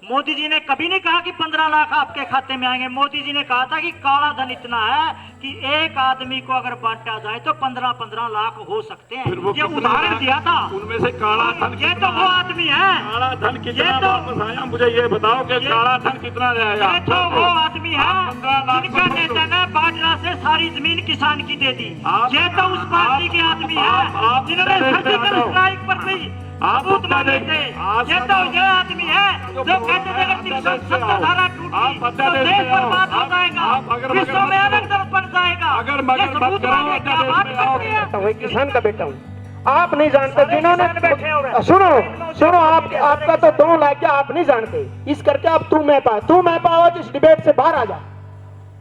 मोदी जी ने कभी नहीं कहा कि 15 लाख आपके खाते में आएंगे। मोदी जी ने कहा था कि काला धन इतना है कि एक आदमी को अगर बांटा जाए तो 15-15 लाख हो सकते हैं। ये उदाहरण दिया था। उनमें से काला धन ये तो वो आदमी है। काला धन कितना वापस आया, मुझे ये बताओ कि काला धन कितना जाएगा? ये तो वो आदमी है जिनका नेता ने बाजरा से सारी जमीन किसान की दे दी। ये तो उस पार्टी के आदमी है जिन्होंने सर्जिकल स्ट्राइक पर भी सबूत मांगे थे। ये तो ये आदमी है जो कहते थे अगर 370 धारा टूटी तो देश बर्बाद हो जाएगा, विश्व में अलग दल बन जाएगा। अगर मगर मत करो, क्या बात करते हैं? वही किसान का बेटा हूँ। आप नहीं जानते जिन्होंने सुनो आपका तो 2 लाख आप नहीं जानते, इस करके आप तू मैं पाओ इस डिबेट से बाहर आ जा।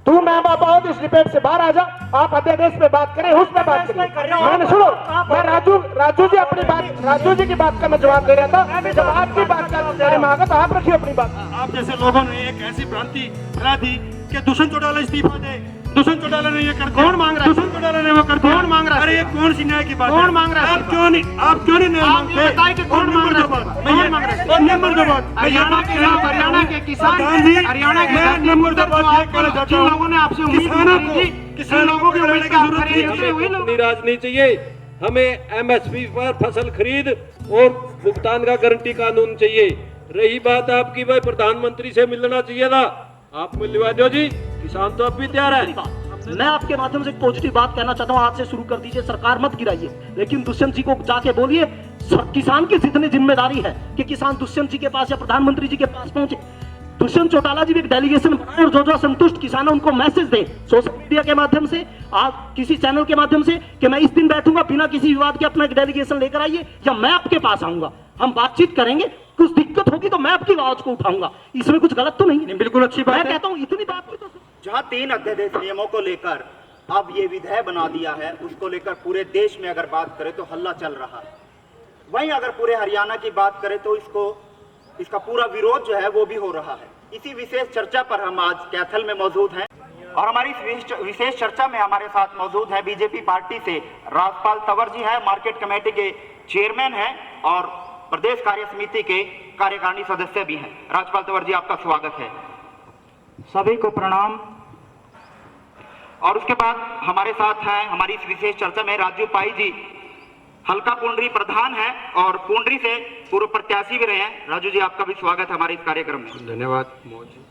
तू मैं पाओ इस डिबेट से बाहर आ जा। आप अध्यादेश पे बात करें, उस पे बात करें। मैंने सुनो, मैं राजू जी की बात का मैं जवाब दे रहा था। जब आपकी बात का टाइम आगा तो आप रखिए अपनी बात। आप जैसे लोगों ने एक ऐसी भ्रांति फैला दी कि दुष्यंत चौटाला इस्तीफा दे, दुष्यंत चौटाला ने ये कर दिया। कौन मांग रहा है? दुष्यंत चौटाला ने वो कर दिया। कौन मांग रहा है? अरे ये कौन सी न्याय की बात है? कौन मांग रहा है? आप क्यों नहीं न्याय मांगते? बताइए कि कौन मांग रहा है? नंबर दो बात, हरियाणा के किसान, हरियाणा के नंबर दो बात जिन लोगों ने आपसे उम्मीद की थी, किसान लोगों की लड़ने की जरूरत नहीं है। निराश नहीं चाहिए हमें। एमएसपी पर फसल खरीद और भुगतान का गारंटी कानून चाहिए। रही बात आपकी, भाई प्रधानमंत्री से मिलना चाहिए था, आप मिलवा दो जी। किसान तो अब भी तैयार है। मैं आपके माध्यम से एक पॉजिटिव बात कहना चाहता हूं, आज से शुरू कर दीजिए, सरकार मत गिराइए, लेकिन दुष्यंत जी को जाके बोलिए किसान की जितनी जिम्मेदारी है कि किसान दुष्यंत जी के पास या प्रधानमंत्री जी के पास पहुंचे। दुष्यंत चौटाला जी भी एक डेलीगेशन बनाए और जो संतुष्ट किसान है उनको मैसेज दे सोशल मीडिया के माध्यम से, आज किसी चैनल के माध्यम से कि मैं इस दिन बैठूंगा बिना किसी विवाद के, अपना एक डेलीगेशन लेकर आइए या मैं आपके पास आऊंगा, हम बातचीत करेंगे, कुछ दिक्कत होगी तो मैं आपकी आवाज को उठाऊंगा। इसमें कुछ गलत तो नहीं? बिल्कुल अच्छी बात मैं है। कहता हूं इतनी बात की तो जहां 3 अध्यादेश नियमों को लेकर अब ये विधेयक बना दिया है, उसको लेकर पूरे देश में अगर बात करें तो हल्ला चल रहा है। वहीं अगर पूरे हरियाणा की बात करें तो इसका पूरा विरोध जो है वो भी हो रहा है। इसी विशेष चर्चा पर हम आज कैथल में मौजूद हैं और हमारी इस विशेष चर्चा में हमारे साथ मौजूद है बीजेपी पार्टी से राजपाल तंवर जी हैं, मार्केट कमेटी के चेयरमैन हैं और प्रदेश कार्य समिति के कार्यकारिणी सदस्य भी हैं। राजपाल तंवर जी, आपका स्वागत है। सभी को प्रणाम। और उसके बाद हमारे साथ हैं हमारी इस विशेष चर्चा में राजू पाई जी, हल्का पुंडरी प्रधान है और पुंडरी से पूर्व प्रत्याशी भी रहे हैं। राजू जी, आपका भी स्वागत है हमारे इस कार्यक्रम में। धन्यवाद मोहन जी।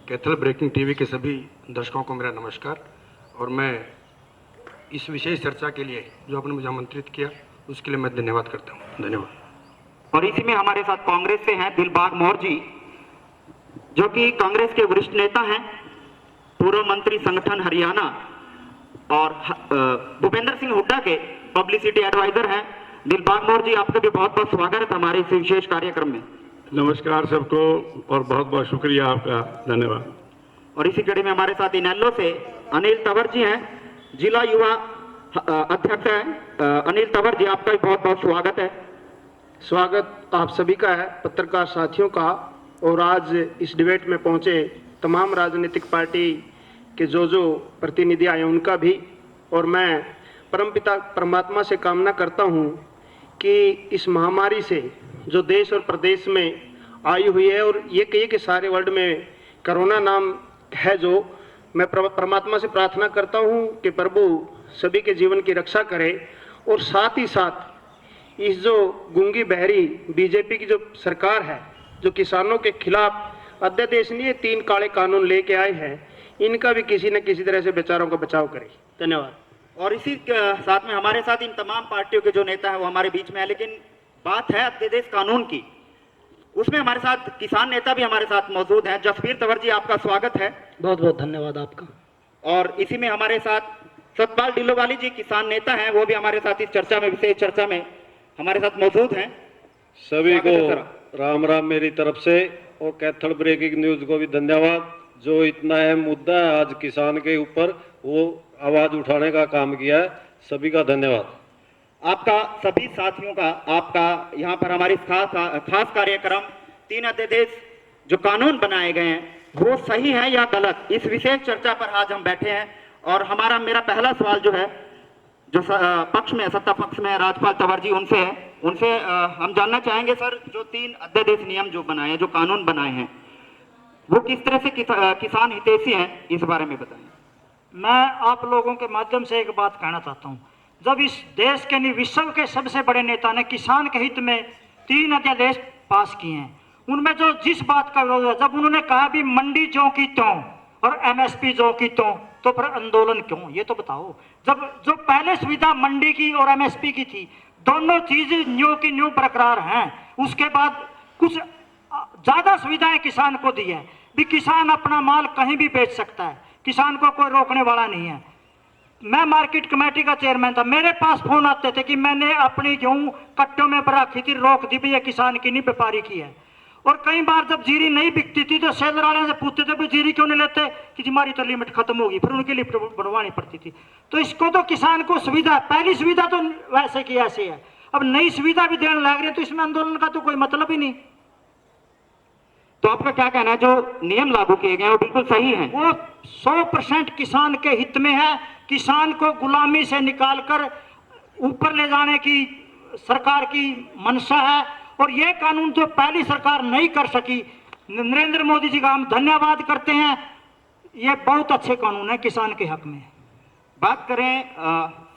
कैथल ब्रेकिंग टीवी के सभी दर्शकों को मेरा नमस्कार। और मैं इस विशेष चर्चा के लिए जो आपने मुझे आमंत्रित किया उसके लिए मैं धन्यवाद करता हूँ। धन्यवाद। और इसी में हमारे साथ कांग्रेस से हैं दिलबाग मौर्य जी, जो कि कांग्रेस के वरिष्ठ नेता हैं, पूर्व मंत्री संगठन हरियाणा और भूपेंद्र सिंह हुड्डा के पब्लिसिटी एडवाइजर हैं। दिलबाग मौर्य जी, आपका भी बहुत बहुत स्वागत है हमारे इस विशेष कार्यक्रम में। नमस्कार सबको और बहुत बहुत शुक्रिया आपका, धन्यवाद। और इसी कड़ी में हमारे साथ इनेलो से अनिल तंवर जी हैं, जिला युवा अध्यक्ष हैं। अनिल तंवर जी, आपका भी बहुत बहुत स्वागत है। स्वागत आप सभी का है, पत्रकार साथियों का, और आज इस डिबेट में पहुंचे तमाम राजनीतिक पार्टी के जो प्रतिनिधि आए उनका भी। और मैं परमपिता परमात्मा से कामना करता हूं कि इस महामारी से जो देश और प्रदेश में आई हुई है, और ये कहिए कि सारे वर्ल्ड में कोरोना नाम है, जो मैं परमात्मा से प्रार्थना करता हूं कि प्रभु सभी के जीवन की रक्षा करे। और साथ ही साथ इस जो गूंगी बहरी बीजेपी की जो सरकार है, जो किसानों के खिलाफ अध्यादेश नहीं 3 काले कानून लेके आए हैं, इनका भी किसी न किसी तरह से बेचारों का बचाव करे। धन्यवाद। और इसी साथ में हमारे साथ इन तमाम पार्टियों के जो नेता हैं वो हमारे बीच में है, लेकिन बात है अध्यादेश कानून की, उसमें हमारे साथ किसान नेता भी हमारे साथ मौजूद हैं। जसवीर तंवर जी, आपका स्वागत है। बहुत बहुत धन्यवाद आपका। और इसी में हमारे साथ सतपाल डिलोवाली जी, किसान नेता हैं, वो भी हमारे साथ इस चर्चा में, विशेष चर्चा में हमारे साथ मौजूद हैं। सभी को राम राम मेरी तरफ से, और कैथल ब्रेकिंग न्यूज को भी धन्यवाद। जो इतना अहम मुद्दा है आज किसान के ऊपर, वो आवाज उठाने का काम किया है, सभी का धन्यवाद। आपका सभी साथियों का, आपका यहाँ पर हमारी खास कार्यक्रम 3 अध्यादेश जो कानून बनाए गए हैं वो सही है या गलत, इस विशेष चर्चा पर आज हम बैठे हैं। और मेरा पहला सवाल जो है, जो पक्ष में, सत्ता पक्ष में राजपाल तंवर जी, उनसे हम जानना चाहेंगे सर, जो 3 अध्यादेश नियम जो बनाए हैं, जो कानून बनाए हैं, वो किस तरह से किसान हितैषी हैं, इस बारे में बताएं। मैं आप लोगों के माध्यम से एक बात कहना चाहता हूं। जब इस देश के नहीं विश्व के सबसे बड़े नेता ने किसान के हित में 3 अध्यादेश पास किए हैं, उनमें जो जिस बात का विरोध है, जब उन्होंने कहा भी मंडी ज्यों की त्यों और एमएसपी ज्यों की त्यों, तो फिर आंदोलन क्यों, ये तो बताओ। जब जो पहले सुविधा मंडी की और एमएसपी की थी, दोनों चीज न्यू की न्यू बरकरार हैं, उसके बाद कुछ ज्यादा सुविधाएं किसान को दी है भी, किसान अपना माल कहीं भी बेच सकता है, किसान को कोई रोकने वाला नहीं है। मैं मार्केट कमेटी का चेयरमैन था, मेरे पास फोन आते थे कि मैंने अपनी गेहूं कट्टों में रखी थी, रोक दी भी, ये किसान की नहीं व्यापारी की है। और कई बार जब जीरी नहीं बिकती थी तो सेलर वाले से पूछते थे भी जीरी क्यों नहीं लेते, कि हमारी तो लिमिट खत्म होगी, फिर उनकी लिमिट बढ़वानी पड़ती थी। तो इसको तो किसान को सुविधा, पहली सुविधा तो वैसे की ऐसे है, अब नई सुविधा भी देने लग रही है, तो इसमें आंदोलन का तो कोई मतलब ही नहीं। तो आपका क्या कहना है, जो नियम लागू किए गए हैं वो बिल्कुल सही है? वो 100% किसान के हित में है। किसान को गुलामी से निकालकर ऊपर ले जाने की सरकार की मंशा है, और ये कानून जो पहली सरकार नहीं कर सकी, नरेंद्र मोदी जी का हम धन्यवाद करते हैं। ये बहुत अच्छे कानून है किसान के हक में। बात करें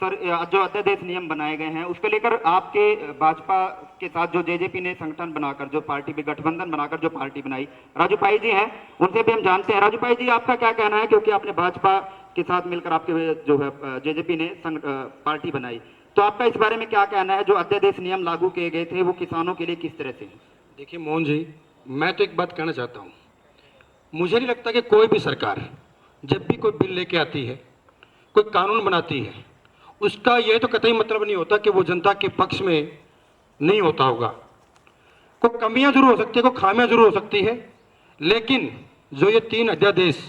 सर, जो अध्यादेश नियम बनाए गए हैं उसको लेकर आपके भाजपा के साथ जो जेजेपी ने संगठन बनाकर, जो पार्टी भी गठबंधन बनाकर जो पार्टी बनाई, राजू भाई जी हैं, उनसे भी हम जानते हैं। राजू भाई जी, आपका क्या कहना है, क्योंकि आपने भाजपा के साथ मिलकर आपके जो है जेजेपी ने पार्टी बनाई, तो आपका इस बारे में क्या कहना है, जो अध्यादेश नियम लागू किए गए थे वो किसानों के लिए किस तरह से? देखिए मोहन जी, मैं तो एक बात कहना चाहता हूँ, मुझे नहीं लगता कि कोई भी सरकार जब भी कोई बिल लेके आती है, कोई कानून बनाती है, उसका यह तो कतई मतलब नहीं होता कि वो जनता के पक्ष में नहीं होता होगा। कोई कमियां जरूर हो सकती है, कोई खामियां जरूर हो सकती है, लेकिन जो ये 3 अध्यादेश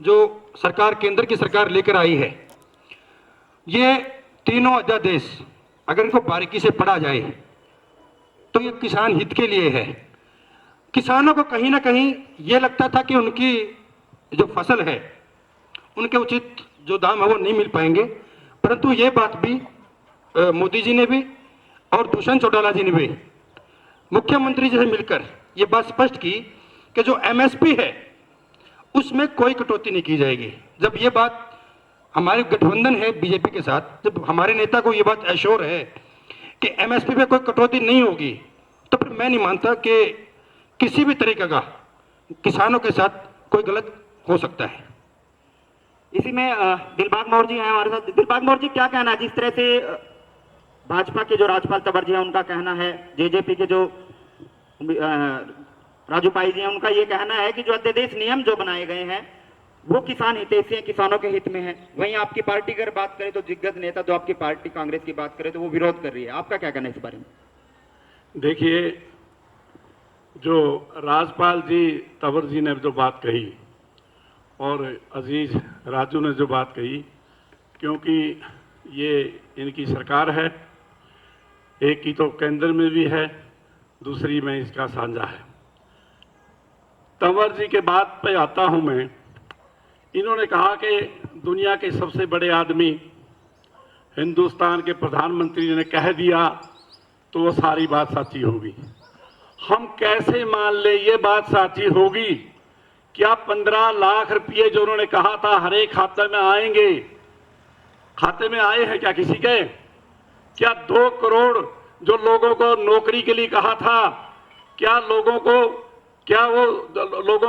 जो सरकार, केंद्र की सरकार लेकर आई है, ये तीनों अध्यादेश अगर इनको बारीकी से पढ़ा जाए तो ये किसान हित के लिए है। किसानों को कहीं ना कहीं ये लगता था कि उनकी जो फसल है उनके उचित जो दाम है वो नहीं मिल पाएंगे, परंतु ये बात भी मोदी जी ने भी और दुष्यंत चौटाला जी ने भी मुख्यमंत्री जी से मिलकर ये बात स्पष्ट की कि जो एमएसपी है उसमें कोई कटौती नहीं की जाएगी। जब ये बात हमारे गठबंधन है बीजेपी के साथ, जब हमारे नेता को ये बात एश्योर है कि एमएसपी पे कोई कटौती नहीं होगी, तो फिर मैं नहीं मानता कि किसी भी तरीके का किसानों के साथ कोई गलत हो सकता है। इसी में दिलबाग मौर्य जी हैं हमारे साथ। दिलबाग मौर्य जी, क्या कहना है, जिस तरह से भाजपा के जो राजपाल तंवर जी हैं उनका कहना है, जेजेपी के जो राजू भाई जी हैं उनका ये कहना है कि जो अध्यादेश नियम जो बनाए गए हैं वो किसान हितैषी हैं, किसानों के हित में है। वहीं आपकी पार्टी अगर बात करें तो दिग्गज नेता जो आपकी पार्टी कांग्रेस की बात करें तो वो विरोध कर रही है। आपका क्या कहना है इस बारे में? देखिए, जो राजपाल जी तंवर जी ने जो बात कही और अजीज राजू ने जो बात कही, क्योंकि ये इनकी सरकार है, एक की तो केंद्र में भी है, दूसरी में इसका साझा है। तंवर जी के बात पे आता हूं मैं। इन्होंने कहा कि दुनिया के सबसे बड़े आदमी हिंदुस्तान के प्रधानमंत्री ने कह दिया तो वो सारी बात सच्ची होगी। हम कैसे मान ले ये बात सच्ची होगी? क्या 15 लाख रुपये जो उन्होंने कहा था हर एक खाते में आएंगे, खाते में आए हैं क्या किसी के? क्या 2 करोड़ जो लोगों को नौकरी के लिए कहा था, क्या लोगों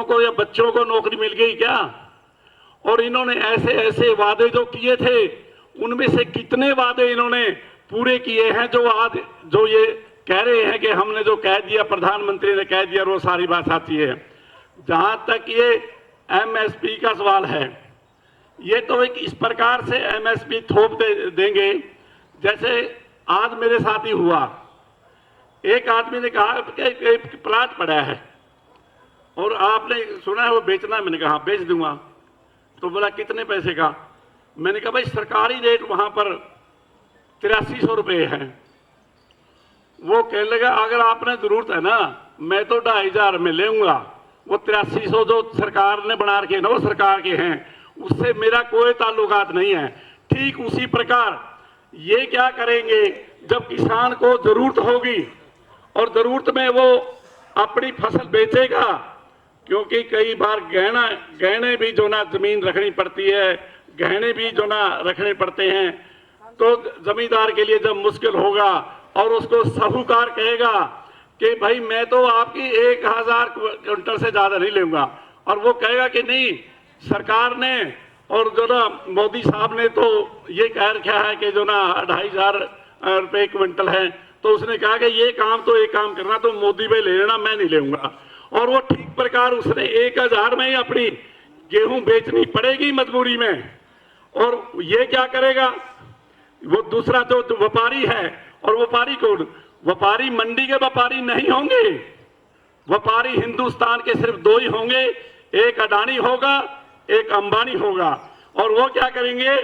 को या बच्चों को नौकरी मिल गई क्या? और इन्होंने ऐसे ऐसे वादे जो किए थे, उनमें से कितने वादे इन्होंने पूरे किए हैं जो आज जो ये कह रहे हैं कि हमने जो कह दिया, प्रधानमंत्री ने कह दिया, वो सारी बात सच्ची है। जहां तक ये एमएसपी का सवाल है, ये तो एक इस प्रकार से एमएसपी थोप देंगे जैसे आज मेरे साथ ही हुआ। एक आदमी ने कहा कि एक प्लाट पड़ा है और आपने सुना है वो बेचना है। मैंने कहा बेच दूंगा। तो बोला कितने पैसे का? मैंने कहा भाई सरकारी रेट वहां पर 8300 रुपये है। वो कहने लगा अगर आपने जरूरत है ना, मैं तो 2500 में लेऊंगा। वो 8300 जो सरकार ने बना रखे ना, वो सरकार के हैं, उससे मेरा कोई ताल्लुकात नहीं है। ठीक उसी प्रकार ये क्या करेंगे, जब किसान को जरूरत होगी और जरूरत में वो अपनी फसल बेचेगा क्योंकि कई बार गहने भी जो ना जमीन रखनी पड़ती है, गहने भी जो ना रखने पड़ते हैं। तो जमींदार के लिए जब मुश्किल होगा और उसको साहूकार कहेगा कि भाई मैं तो आपकी 1000 क्विंटल से ज्यादा नहीं लूंगा, और वो कहेगा कि नहीं, सरकार ने और जो ना मोदी साहब ने तो ये कह रखा है कि जो ना 2500 रुपए क्विंटल है, तो उसने कहा कि ये काम तो एक काम करना, तो मोदी भाई ले लेना, मैं नहीं लूंगा। और वो ठीक प्रकार उसने 1000 में ही अपनी गेहूं बेचनी पड़ेगी मजबूरी में। और ये क्या करेगा, वो दूसरा जो व्यापारी है, और व्यापारी कौन, व्यापारी मंडी के व्यापारी नहीं होंगे, व्यापारी हिंदुस्तान के सिर्फ 2 ही होंगे, एक अडानी होगा, एक अंबानी होगा। और वो क्या करेंगे,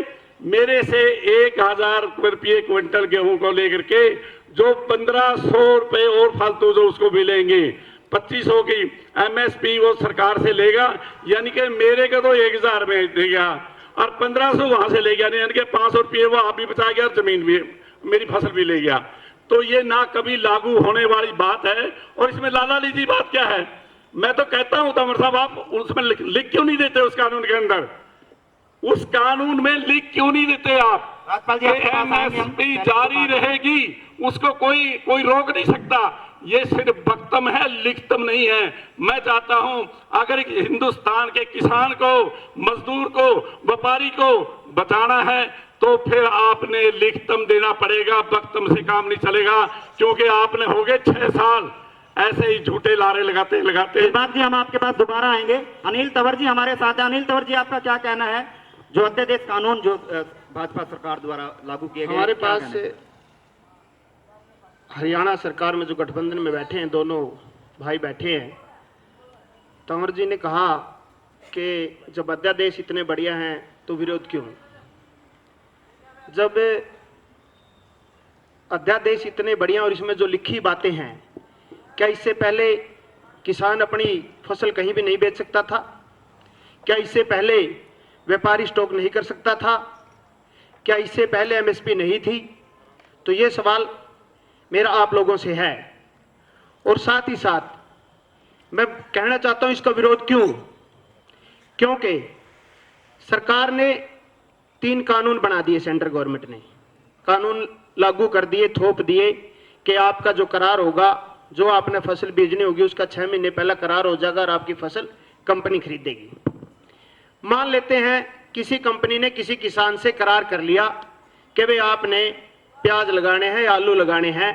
मेरे से 1000 रुपये क्विंटल गेहूं को लेकर के जो 1500 रुपए और फालतू जो उसको मिलेंगे, 2500 की एमएसपी वो सरकार से लेगा, यानी कि मेरे को तो 1000 में देगा और 1500 वहां से ले गया, यानी कि 500 रुपये वो आप भी बचा गया, जमीन भी, मेरी फसल भी ले गया। तो ये ना कभी लागू होने वाली बात है। और इसमें लाला लीजी बात क्या है, मैं तो कहता हूं तंवर साहब, आप उसमें लिख क्यों नहीं देते उस कानून के अंदर, उस कानून में लिख क्यों नहीं देते आप कि एमएसपी जारी रहेगी, उसको कोई रोक नहीं सकता। ये सिर्फ वक्तम है, लिखतम नहीं है। मैं चाहता हूं अगर हिंदुस्तान के किसान को, मजदूर को, व्यापारी को बचाना है तो फिर आपने लिखतम देना पड़ेगा, वक्तम से काम नहीं चलेगा। क्योंकि आपने हो गए 6 साल ऐसे ही झूठे लारे लगाते लगाते। बात जी, हम आपके पास दोबारा आएंगे। अनिल तंवर जी हमारे साथ हैं। अनिल तंवर जी, आपका क्या कहना है, जो अध्यादेश कानून जो भाजपा सरकार द्वारा लागू किए गए, हमारे पास हरियाणा सरकार में जो गठबंधन में बैठे हैं, दोनों भाई बैठे हैं, तंवर जी ने कहा कि जब अध्यादेश इतने बढ़िया हैं तो विरोध क्यों। जब अध्यादेश इतने बढ़िया और इसमें जो लिखी बातें हैं, क्या इससे पहले किसान अपनी फसल कहीं भी नहीं बेच सकता था? क्या इससे पहले व्यापारी स्टॉक नहीं कर सकता था? क्या इससे पहले एमएसपी नहीं थी? तो ये सवाल मेरा आप लोगों से है। और साथ ही साथ मैं कहना चाहता हूं इसका विरोध क्यों, क्योंकि सरकार ने 3 कानून बना दिए, सेंट्रल गवर्नमेंट ने कानून लागू कर दिए, थोप दिए कि आपका जो करार होगा, जो आपने फसल बेचनी होगी उसका 6 महीने पहला करार हो जाएगा और आपकी फसल कंपनी खरीदेगी। मान लेते हैं किसी कंपनी ने किसी किसान से करार कर लिया कि भाई आपने प्याज लगाने हैं, आलू लगाने हैं,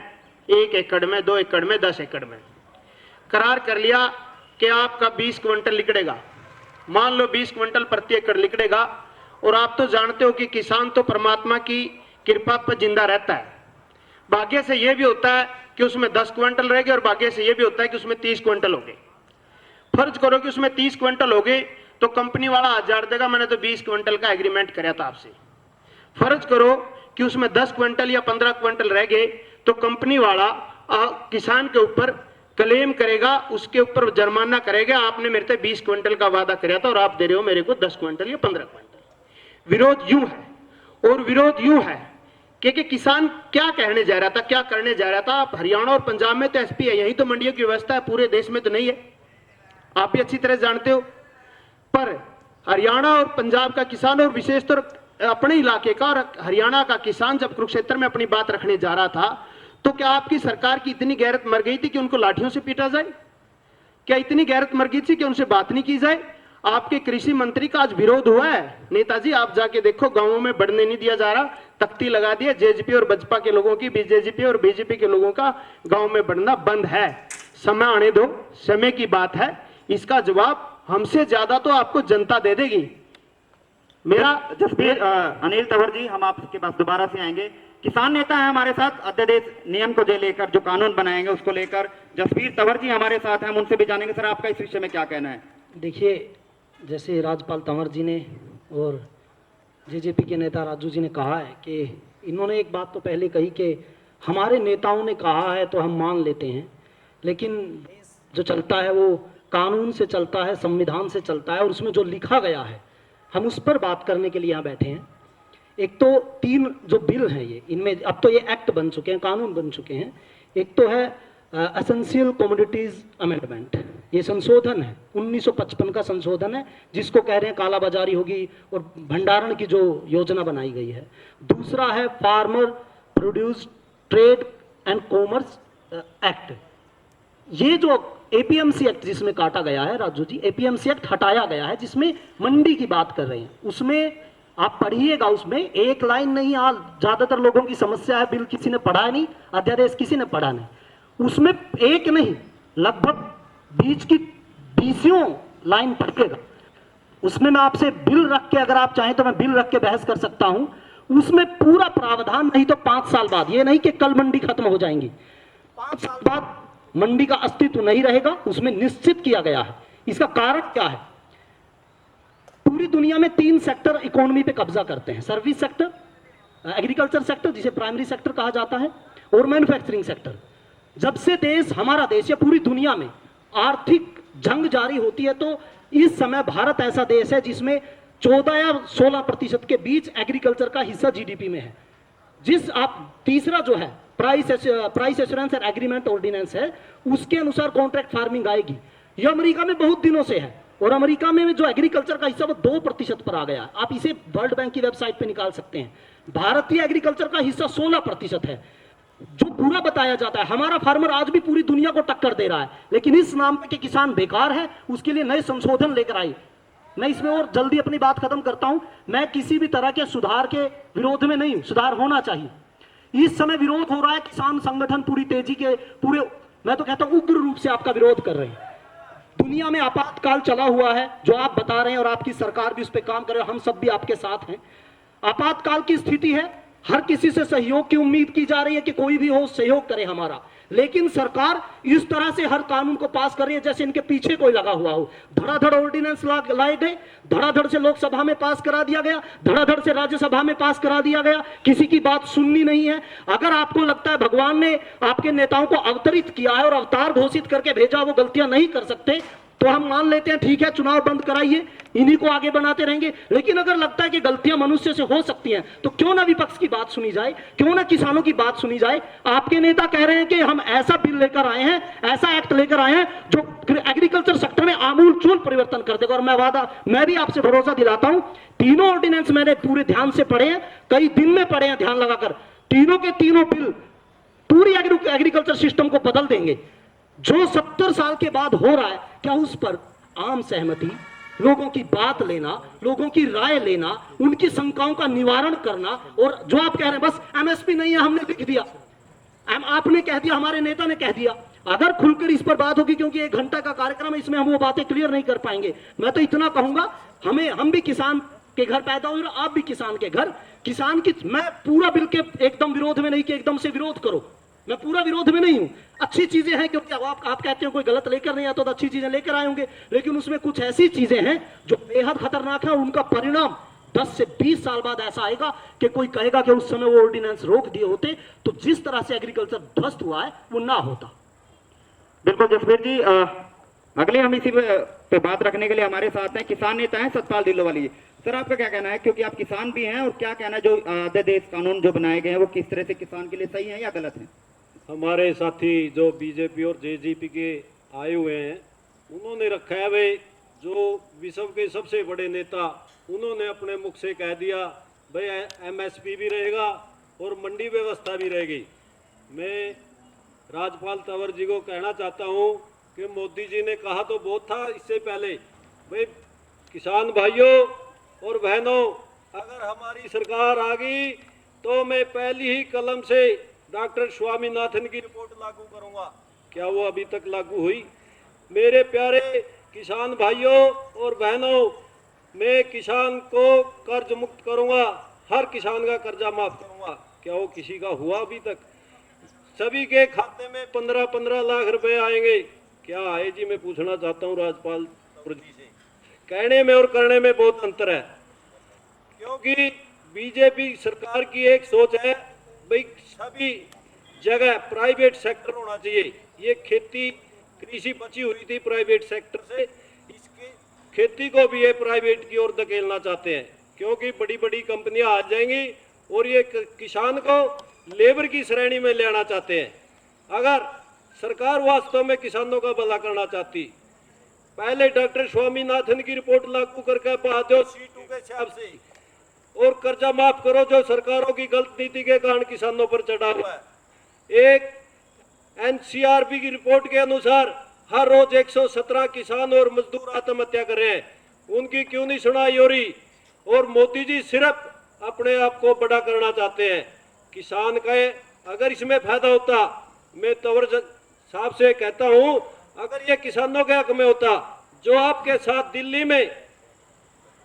1 एकड़ में, 2 एकड़ में, 10 एकड़ में। करार कर लिया कि आपका 20 क्विंटल निकलेगा, मान लो 20 क्विंटल प्रति एकड़ निकलेगा। और आप तो जानते हो कि किसान तो परमात्मा की कृपा पर जिंदा रहता है। भाग्य से यह भी होता है कि उसमें 10 क्विंटल रहेंगे और भाग्य से यह भी होता है कि उसमें 30 क्विंटल हो गए। फर्ज करो कि उसमें 30 क्विंटल हो गए तो कंपनी वाला हजार देगा, मैंने तो 20 क्विंटल का एग्रीमेंट कराया था आपसे। फर्ज करो कि उसमें 10 क्विंटल या 15 क्विंटल रह गए तो कंपनी वाला किसान के ऊपर क्लेम करेगा, उसके ऊपर जुर्माना करेगा, आपने मेरे से 20 क्विंटल का वादा कराया था और आप दे रहे हो मेरे को 10 क्विंटल या 15 क्विंटल। विरोध यूं है। और विरोध यूं है कि किसान क्या कहने जा रहा था, क्या करने जा रहा था। आप हरियाणा और पंजाब में तो एसपी है, यही तो मंडियों की व्यवस्था है, पूरे देश में तो नहीं है, आप भी अच्छी तरह जानते हो। पर हरियाणा और पंजाब का किसान और विशेषतर अपने इलाके का और हरियाणा का किसान जब कुरुक्षेत्र में अपनी बात रखने जा रहा था तो क्या आपकी सरकार की इतनी गैरत मर गई थी कि उनको लाठियों से पीटा जाए? क्या इतनी गैरत मर गई थी कि उनसे बात नहीं की जाए? आपके कृषि मंत्री का आज विरोध हुआ है नेताजी, आप जाके देखो, गांवों में बढ़ने नहीं दिया जा रहा, तख्ती लगा दिया। जेजेपी और बसपा के लोगों की, जेजेपी और बीजेपी के लोगों का गांव में बढ़ना बंद है। समय आने दो, समय की बात है, इसका जवाब हमसे ज्यादा तो आपको जनता दे देगी। मेरा जसबीर, अनिल तंवर जी हम आपके पास दोबारा से आएंगे। किसान नेता है हमारे साथ, अध्यादेश नियम को जो लेकर जो कानून बनाएंगे उसको लेकर जसबीर तंवर जी हमारे साथ हैं, हम उनसे भी जानेंगे। सर, आपका इस विषय में क्या कहना है? देखिए, जैसे राज्यपाल तंवर जी ने और जेजेपी के नेता राजू जी ने कहा है कि इन्होंने एक बात तो पहले कही कि हमारे नेताओं ने कहा है तो हम मान लेते हैं, लेकिन जो चलता है वो कानून से चलता है, संविधान से चलता है और उसमें जो लिखा गया है हम उस पर बात करने के लिए यहाँ बैठे हैं। एक तो 3 जो बिल हैं ये, इनमें अब तो ये एक्ट बन चुके हैं, कानून बन चुके हैं। एक तो है एसेंशियल कमोडिटीज अमेंडमेंट, ये संशोधन है 1955 का संशोधन है, जिसको कह रहे हैं कालाबाजारी होगी और भंडारण की जो योजना बनाई गई है। दूसरा है farmer produce trade and commerce act. ये जो एपीएमसी एक्ट जिसमें काटा गया है राजू जी, एपीएमसी एक्ट हटाया गया है जिसमें मंडी की बात कर रहे हैं, उसमें आप पढ़िएगा, उसमें एक लाइन नहीं, आज ज्यादातर लोगों की समस्या है बिल किसी ने पढ़ा नहीं, अध्यादेश किसी ने पढ़ा नहीं, उसमें एक नहीं लगभग बीच की 20 लाइन पढ़िएगा। उसमें मैं आपसे बिल रख के, अगर आप चाहें तो मैं बिल रख के बहस कर सकता हूं, उसमें पूरा प्रावधान नहीं तो 5 साल बाद, ये नहीं कि कल मंडी खत्म हो जाएंगी, 5 साल बाद मंडी का अस्तित्व नहीं रहेगा, उसमें निश्चित किया गया है। इसका कारण क्या है? पूरी दुनिया में 3 सेक्टर इकोनॉमी पे कब्जा करते हैं, सर्विस सेक्टर, एग्रीकल्चर सेक्टर जिसे प्राइमरी सेक्टर कहा जाता है, और मैन्युफैक्चरिंग सेक्टर। जब से देश, हमारा देश या पूरी दुनिया में आर्थिक जंग जारी होती है, तो इस समय भारत ऐसा देश है जिसमें 14 या 16% के बीच एग्रीकल्चर का हिस्सा जीडीपी में है। जिस आप तीसरा जो है price assurance and agreement ordinance है, उसके अनुसार कॉन्ट्रैक्ट फार्मिंग आएगी। यह अमेरिका में बहुत दिनों से है, और अमेरिका में जो एग्रीकल्चर का हिस्सा वो 2% पर आ गया। आप इसे वर्ल्ड बैंक की वेबसाइट पे निकाल सकते हैं। भारतीय एग्रीकल्चर का हिस्सा 16% है, जो पूरा बताया जाता है। हमारा फार्मर आज भी पूरी दुनिया को टक्कर दे रहा है, लेकिन इस नाम पे कि किसान बेकार है, उसके लिए नए संशोधन लेकर आई। मैं इसमें और जल्दी अपनी बात खत्म करता हूं। मैं किसी भी तरह के सुधार के विरोध में नहीं हूं, सुधार होना चाहिए। इस समय विरोध हो रहा है, किसान संगठन पूरी तेजी के, पूरे, मैं तो कहता हूं उग्र रूप से आपका विरोध कर रहे हैं। दुनिया में आपातकाल चला हुआ है, जो आप बता रहे हैं, और आपकी सरकार भी उस पर काम कर रहे हैं, हम सब भी आपके साथ हैं। आपातकाल की स्थिति है, हर किसी से सहयोग की उम्मीद की जा रही है कि कोई भी हो सहयोग करे हमारा, लेकिन सरकार इस तरह से हर कानून को पास कर रही है जैसे इनके पीछे कोई लगा हुआ हो। धड़ाधड़ ऑर्डिनेंस लाए गए, धड़ाधड़ से लोकसभा में पास करा दिया गया, धड़ाधड़ से राज्यसभा में पास करा दिया गया, किसी की बात सुननी नहीं है। अगर आपको लगता है भगवान ने आपके नेताओं को अवतरित किया है और अवतार घोषित करके भेजा, वो गलतियां नहीं कर सकते, तो हम मान लेते हैं ठीक है, चुनाव बंद कराइए, इन्हीं को आगे बनाते रहेंगे। लेकिन अगर लगता है कि गलतियां मनुष्य से हो सकती हैं, तो क्यों ना विपक्ष की बात सुनी जाए, क्यों ना किसानों की बात सुनी जाए। आपके नेता कह रहे हैं कि हम ऐसा बिल लेकर आए हैं, ऐसा एक्ट लेकर आए हैं जो एग्रीकल्चर सेक्टर में आमूलचूल परिवर्तन कर देगा। और मैं भी आपसे भरोसा दिलाता हूं, तीनों ऑर्डिनेंस मैंने पूरे ध्यान से पढ़े हैं, कई दिन में पढ़े हैं ध्यान लगाकर। तीनों के तीनों बिल पूरी एग्रीकल्चर सिस्टम को बदल देंगे। जो 70 साल के बाद हो रहा है, क्या उस पर आम सहमति, लोगों की बात लेना, लोगों की राय लेना, उनकी शंकाओं का निवारण करना, और जो आप कह रहे हैं बस एमएसपी नहीं है, हमने लिख दिया, आपने कह दिया, हमारे नेता ने कह दिया। अगर खुलकर इस पर बात होगी, क्योंकि 1 घंटा का कार्यक्रम है, इसमें हम वो बातें क्लियर नहीं कर पाएंगे। मैं तो इतना कहूंगा, हम भी किसान के घर पैदा हुए, आप भी किसान के घर, किसान की, मैं पूरा बिल के एकदम विरोध में नहीं कि एकदम से विरोध करो, मैं पूरा विरोध में नहीं हूं। अच्छी चीजें हैं, क्योंकि आप कहते हो कोई गलत लेकर नहीं आता, तो अच्छी चीजें लेकर आए होंगे, लेकिन उसमें कुछ ऐसी चीजें हैं जो बेहद खतरनाक है, और उनका परिणाम 10 से 20 साल बाद ऐसा आएगा कि कोई कहेगा कि उस समय वो ऑर्डिनेंस रोक दिए होते तो जिस तरह से एग्रीकल्चर ध्वस्त हुआ है वो ना होता। बिल्कुल जसवीर जी, अगले हम इसी पे बात रखने के लिए हमारे साथ हैं किसान नेता हैं सतपाल ढिल्लोवाली। सर, आपका क्या कहना है, क्योंकि आप किसान भी हैं, और क्या कहना है जो अध्यादेश कानून जो बनाए गए हैं वो किस तरह से किसान के लिए सही है या गलत है? हमारे साथी जो बीजेपी और जेजेपी के आए हुए हैं, उन्होंने रखा है भाई, जो विश्व के सबसे बड़े नेता, उन्होंने अपने मुख से कह दिया भाई एमएसपी भी रहेगा और मंडी व्यवस्था भी रहेगी। मैं राजपाल तंवर जी को कहना चाहता हूं कि मोदी जी ने कहा तो बहुत था इससे पहले, भाई किसान भाइयों और बहनों, अगर हमारी सरकार आ गई तो मैं पहली ही कलम से डॉक्टर स्वामीनाथन की रिपोर्ट लागू करूंगा। क्या वो अभी तक लागू हुई? मेरे प्यारे किसान भाइयों और बहनों, मैं किसान को कर्ज मुक्त करूंगा, हर किसान का कर्जा माफ करूंगा। क्या वो किसी का हुआ अभी तक? सभी के खाते में 15-15 लाख रुपए आएंगे। क्या आए जी? मैं पूछना चाहता हूं राजपाल तंवर जी से। कहने में और करने में बहुत अंतर है, क्योंकि बीजेपी सरकार की एक सोच है भाई सभी जगह प्राइवेट सेक्टर होना चाहिए। ये खेती कृषि बची हुई थी प्राइवेट सेक्टर से, इसकी खेती को भी ये प्राइवेट की ओर धकेलना चाहते हैं, क्योंकि बड़ी बड़ी कंपनियां आ जाएंगी और ये किसान को लेबर की श्रेणी में ले आना चाहते हैं। अगर सरकार वास्तव में किसानों का भला करना चाहती, पहले डॉक्टर स्वामीनाथन की रिपोर्ट लागू करके बाद C2 के हिसाब से और कर्जा माफ करो जो सरकारों की गलत नीति के कारण किसानों पर चढ़ा हुआ है। एक NCRB की रिपोर्ट के अनुसार हर रोज 117 किसान और मजदूर आत्महत्या कर रहे हैं, उनकी क्यों नहीं सुनाई हो रही? और मोदी जी सिर्फ अपने आप को बड़ा करना चाहते हैं। किसान का अगर इसमें फायदा होता, मैं तंवर साहब से कहता हूं, अगर ये किसानों के हक में होता, जो आपके साथ दिल्ली में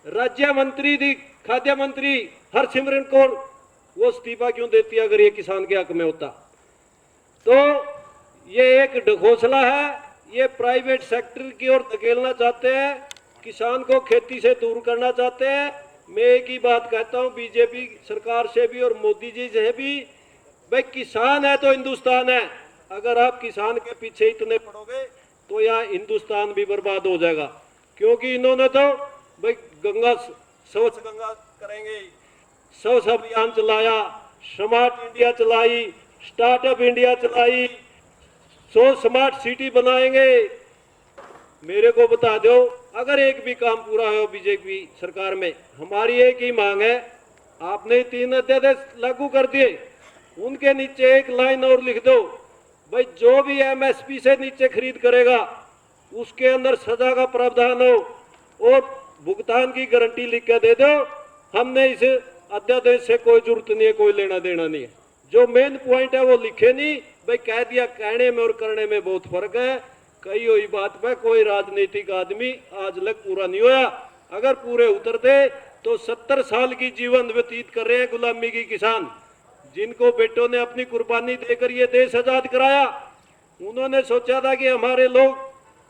राज्य मंत्री थी, खाद्य मंत्री हरसिमरत कौर, वो इस्तीफा क्यों देती अगर ये किसान के हक में होता? तो ये एक ढकोसला है, ये प्राइवेट सेक्टर की ओर धकेलना चाहते हैं, किसान को खेती से दूर करना चाहते हैं। मैं एक ही बात कहता हूं बीजेपी सरकार से भी और मोदी जी से भी, भाई किसान है तो हिंदुस्तान है, अगर आप किसान के पीछे इतने पड़ोगे तो यहाँ हिंदुस्तान भी बर्बाद हो जाएगा। क्योंकि इन्होंने तो भाई गंगा स्वच्छ गंगा करेंगे, स्वच्छ अभियान चलाया, स्मार्ट इंडिया चलाई, स्टार्टअप इंडिया चलाई, 100 स्मार्ट सिटी बनाएंगे। मेरे को बता दो, अगर एक भी काम पूरा हो बीजेपी सरकार में, हमारी एक ही मांग है, आपने 3 अध्यादेश लागू कर दिए, उनके नीचे एक लाइन और लिख दो, भाई जो भी MSP से नीचे खरीद करेगा उसके अंदर सजा का प्रावधान हो और भुगतान की गारंटी लिख के दे दो। हमने इस अध्यादेश से कोई जरूरत नहीं है, कोई लेना देना नहीं है। जो मेन पॉइंट है वो लिखे नहीं, भाई कह दिया, कहने में और करने में बहुत फर्क है। कही हुई बात पे कोई राजनीतिक आदमी आज तक पूरा नहीं होया। अगर पूरे उतरते तो 70 साल की जीवन व्यतीत कर रहे हैं गुलामी की किसान, जिनको बेटों ने अपनी कुर्बानी देकर ये देश आजाद कराया। उन्होंने सोचा था कि हमारे लोग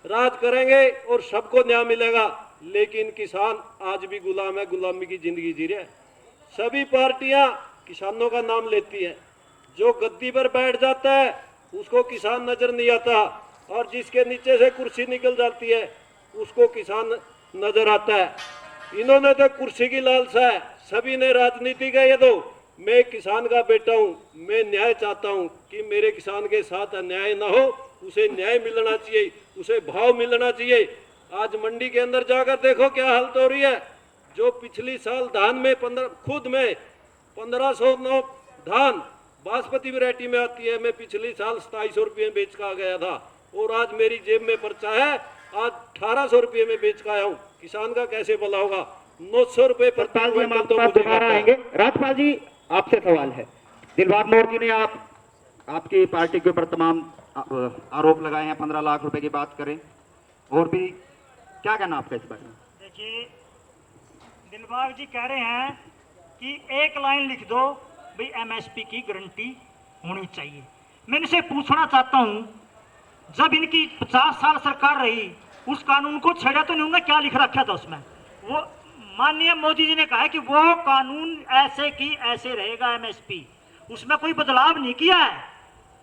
राज करेंगे और सबको न्याय मिलेगा, लेकिन किसान आज भी गुलाम है, गुलामी की जिंदगी जी रहे हैं। सभी पार्टियां किसानों का नाम लेती है, जो गद्दी पर बैठ जाता है उसको किसान नजर नहीं आता, और जिसके नीचे से कुर्सी निकल जाती है उसको किसान नजर आता है। इन्होंने तो कुर्सी की लालसा है, सभी ने राजनीति का ये दो। मैं किसान का बेटा हूँ, मैं न्याय चाहता हूँ कि मेरे किसान के साथ अन्याय ना हो, उसे न्याय मिलना चाहिए, उसे भाव मिलना चाहिए। आज मंडी के अंदर जाकर देखो क्या हालत हो रही है। जो पिछली साल धान में 1509 धान बासमती वैरायटी में आती है, मैं पिछली साल 2700 रुपये में बेच का गया था, और आज मेरी जेब में पर्चा है, आज 1800 रुपये में बेच का आया हूँ। किसान का कैसे भला होगा? 900 रुपये पर क्विंटल तो मुझे आएंगे। राजपाल जी, आपसे सवाल है। दिलबाग नौर जी ने आपकी पार्टी के ऊपर तमाम आरोप लगाए हैं, 15 लाख रुपए की बात करें, और भी क्या कहना आपका इस बारे में? देखिए, दिलबाग जी कह रहे हैं कि एक लाइन लिख दो, भाई MSP की गारंटी होनी चाहिए। मैं इनसे पूछना चाहता हूं, जब इनकी 50 साल सरकार रही, उस कानून को छेड़ा तो नहीं, उन्होंने क्या लिख रखा था उसमें? वो माननीय मोदी जी ने कहा है कि वो कानून ऐसे की ऐसे रहेगा MSP, उसमें कोई बदलाव नहीं किया है।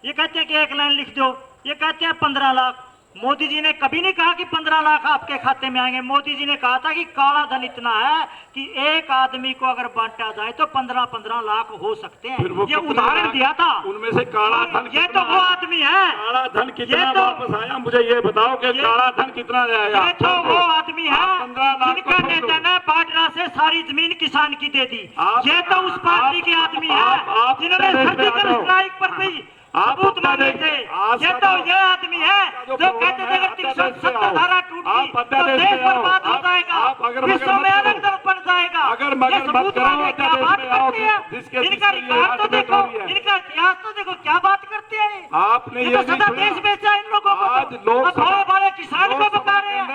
ये कहते हैं कि एक लाइन लिख दो, ये कहते हैं 15 लाख। मोदी जी ने कभी नहीं कहा कि 15 लाख आपके खाते में आएंगे। मोदी जी ने कहा था कि काला धन इतना है कि एक आदमी को अगर बांटा जाए तो 15-15 लाख हो सकते हैं। ये उदाहरण दिया था। उनमें से काला धन, ये तो वो आदमी है, काला धन कितना वापस आया? मुझे ये बताओ कि काला धन कितना आया? ये तो वो आदमी है जिनका नेता ने बाढ़ से सारी जमीन किसान की दे दी। ये तो उस पार्टी के आदमी है जिन्होंने सर्जिकल स्ट्राइक पर भी सबूत मांगे थे। ये तो ये आदमी है जो कहते थे अगर 370 धारा टूट गई तो देश बर्बाद हो जाएगा, विश्व में अलग दल बन जाएगा। ये सबूत मांगे, क्या बात करते हैं? इनका रिकॉर्ड तो देखो, इनका इतिहास तो देखो, क्या बात करते हैं? आपने ये तो सदा देश बेचा इन लोगों को। आज लोग बड़े किसान को बता रहे हैं।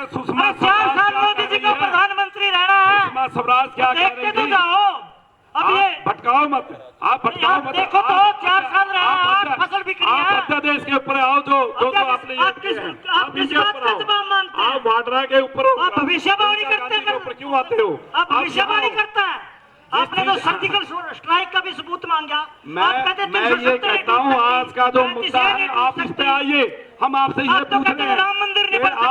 4 साल मोदी जी को प्रधानमंत्री रहना है, सुषमा स्वराज क्या कह देखते रही तो थी? जाओ। अब ये भटकाओ मत, आप भटकाओ मत। देखो तो 4 साल रहे हैं, आज फसल बिक रही है। अध्यादेश के ऊपर आओ, जो आपने आप किस बात का जवाब मानते हैं? आप वाड्रा के ऊपर, आप भविष्यवाणी करते हैं, ऊपर क्यों आते हो? आप भविष्यवाणी करता है। आपने तो सर्जिकल स्ट्राइक का भी सबूत मांगा। मैं ये कहता हूँ, आज का जो मुद्दा है, आप इस पे आइए, हम आपसे ये पूछ रहे हैं, राम मंदिर नहीं बन सकता,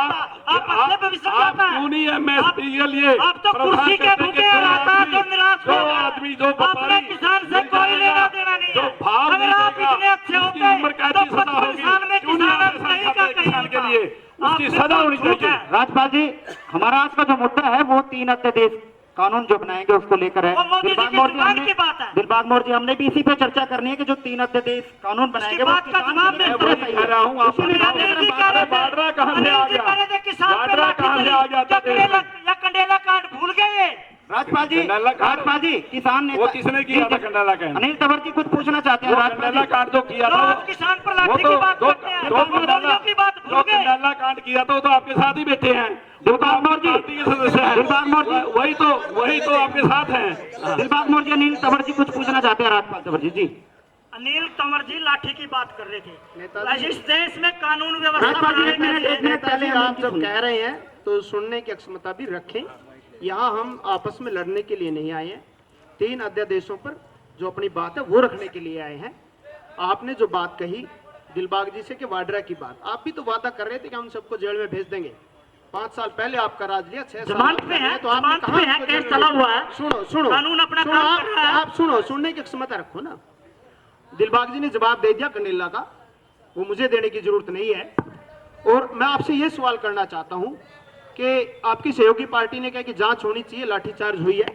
आप भविष्य आप क्यों नहीं MSP के लिए आप तो कुर्सी के भूखे रहता, जो निराश जो आदमी, जो अपने किसान से कोई लेना देना नहीं है। जो भाव अगर आप इतने अच्छे उसकी होते उम्र तो कैसी सजा 55 होगी साल में क्यों नहीं किसान आपके नहीं साथ का खाते किसान के कहीं लिए उसकी सजा होनी चाहिए। राजपाल जी, हमारा आज का जो मुद्दा है वो 3 अध्यादेश कानून जो बनाएंगे उसको लेकर है। वो मोदी जी दिलबाग की मोर्जी जुबान हमने की बात है। दिलबाग मोर्जी हमने भी इसी पे चर्चा करनी है कि जो 3 अध्यादेश कानून बनाएंगे वो बात का किसान जवाब के लिए मैं पूरा वही सही कह रहा हूँ, आप इसीलिए बताओ। अगर हम बात अरे बाड्रा कहाँ से आ गया? बाड्रा कहाँ से आ गया था देश में? या कंडेला कांड भूल गए? राजपाल जी, कंडाला कांड- राजपाल जी, किसान नेता वो किसने किया था कंडाला कांड? अनिल तंवर जी कुछ पूछना चाहते हैं वो राजपाल कंडाला जी। कांड जो किया तो था आप किसान पर लाठी की बात करते हैं, दो मंगोलियों की बात भूल जो गए। कंडाला कांड किया था वो तो आपके साथ ही बैठे हैं। दिलबाग मोर्जी, पार्टी के सदस्य हैं। दिलबाग मोर्जी, वही तो आपके साथ हैं। दिलबाग मोर्जी अनिल तंवर जी कुछ पूछना चाहते हैं राजपाल तंवर जी। अनिल तंवर जी लाठी की बात कर रहे थे। नेताजी- इस देश में कानून व्यवस्था राजपाल जी, बनाने एक के मिनट, लिए- एक मिनट। नेताजी, आप जब कह रहे हैं तो सुनने की क्षमता भी रखें। यहाँ हम आपस में लड़ने के लिए नहीं आए हैं। 3 अध्यादेशों पर जो अपनी बात है वो रखने के लिए आए हैं। आपने जो बात कही दिलबाग जी से कि वाड्रा की बात, आप भी तो वादा कर रहे थे कि हम सबको जेल में भेज देंगे। 5 साल पहले आपका राज लिया, 6 साल जमानत आप पे कर रहे है, हैं, तो आपने जमानत कहा पे है, उसको जेल केस में चला भेज- हुआ है। सुनो कानून अपना सुनो, काम कर रहा है। आप सुनो, सुनने की क्षमता रखो ना। दिलबाग जी ने जवाब दे दिया कंडेला का, वो मुझे देने की जरूरत नहीं है। और मैं आपसे ये सवाल करना चाहता हूं कि आपकी सहयोगी पार्टी ने कहा कि जांच होनी चाहिए, लाठीचार्ज हुई है।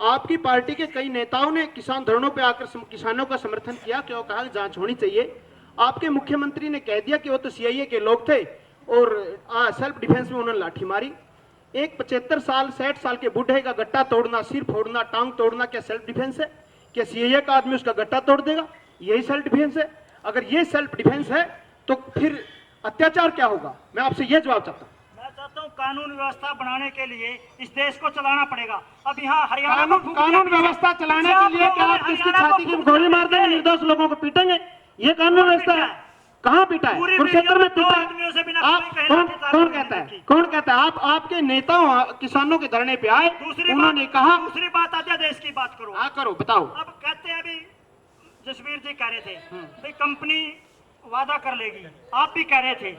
आपकी पार्टी के कई नेताओं ने किसान धरनों पे आकर किसानों का समर्थन किया, क्यों कहा कि जांच होनी चाहिए। आपके मुख्यमंत्री ने कह दिया कि वो तो सीआईए के लोग थे और सेल्फ डिफेंस में उन्होंने लाठी मारी। एक 75 साल 60 साल के बूढ़े का गट्टा तोड़ना, सिर फोड़ना, टांग तोड़ना क्या सेल्फ डिफेंस है? क्या सीआईए का आदमी उसका गट्टा तोड़ देगा? यही सेल्फ डिफेंस है? अगर ये सेल्फ डिफेंस है तो फिर अत्याचार क्या होगा? मैं आपसे ये जवाब चाहता हूँ। मैं चाहता हूँ कानून व्यवस्था बनाने के लिए इस देश को चलाना पड़ेगा। अब यहाँ हरियाणा कानून को फूक दिया कानून किसी- व्यवस्था चलाने किसी के लिए आप क्या लोगों आप ने किसकी हरियाणा छाती को की फूक गोली दिया मार देंगे, किसी- निर्दोष लोगों को पीटेंगे? ये कानून व्यवस्था है? कहाँ पीटा है? पूरी कुरुक्षेत्र में वीडियो में पीटा दो आदमियों से बिना है? आप कोई कहे कौन लाठीचार्ज कौन नहीं कहता है? की। कौन कहता है? आप आपके नेताओं किसानों के धरने पे आए, दूसरी उन्होंने बात- कहा दूसरी बात अध्यादेश की बात करो। हाँ करो, बताओ। अब कहते हैं अभी जसवीर जी कह रहे थे भाई कंपनी वादा कर लेगी, आप भी कह रहे थे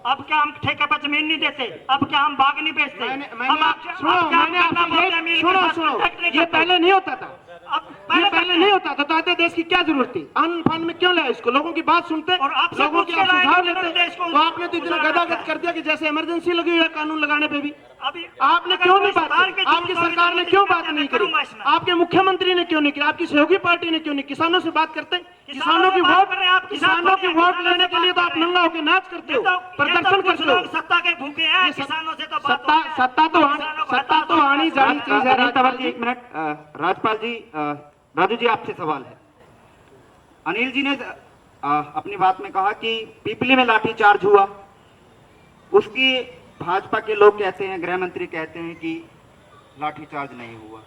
अब क्या हम ठेके पर जमीन नहीं देते, अब क्या हम बाग नहीं बेचते, मैंने हम मैंने आप- सुनो, अब क्या हम मैंने गन्ना आपसे बोते ये अमीर के सुनो साथ सुनो, कॉन्ट्रैक्ट नहीं ये करते। पहले नहीं होता था। अब ये पहले नहीं होता था, तो आते देश की क्या जरूरत थी? अन्न फन में क्यों लाया इसको? लोगों की बात सुनते, और आपसे लोगों की पूछ के लाए सुझाव कि लेते, देश को तो आपने तो इतना गुजारा गदागद है। कर दिया कि जैसे इमरजेंसी लगी हुई है कानून लगाने पे भी। अभी आपने अगर क्यों कोई नहीं बात सुधार की? की आपकी जरूरत सरकार होगी ने तो क्यों मुझे बात नहीं करी? करूंगा इसमें। आपके मुख्यमंत्री ने क्यों नहीं की? आपकी सहयोगी पार्टी ने क्यों नहीं? किसानों से बात करते, किसानों की से बात वोट, कर रहे हैं, आप किसान किसानों की बनिए, वोट किसानों लेने से के लिए तो बात आप कर रहे हैं। नंगा होकर नाच करते हो, ये तो प्रदर्शन कुछ करते हो। लोग सत्ता के भूखे हैं, ये सब- किसानों से तो बात सत्ता होती है। सत्ता तो किसानों को सत्ता तो हटाओ। आनी जानी चीज है। अनिल तंवर राजपाल जी जी, 1 मिनट। राजपाल जी, राजू जी आपसे सवाल है। अनिल जी ने अपनी बात में कहा कि पीपली में लाठीचार्ज हुआ, उसकी भाजपा के लोग कहते हैं, गृह मंत्री कहते हैं कि लाठीचार्ज नहीं हुआ,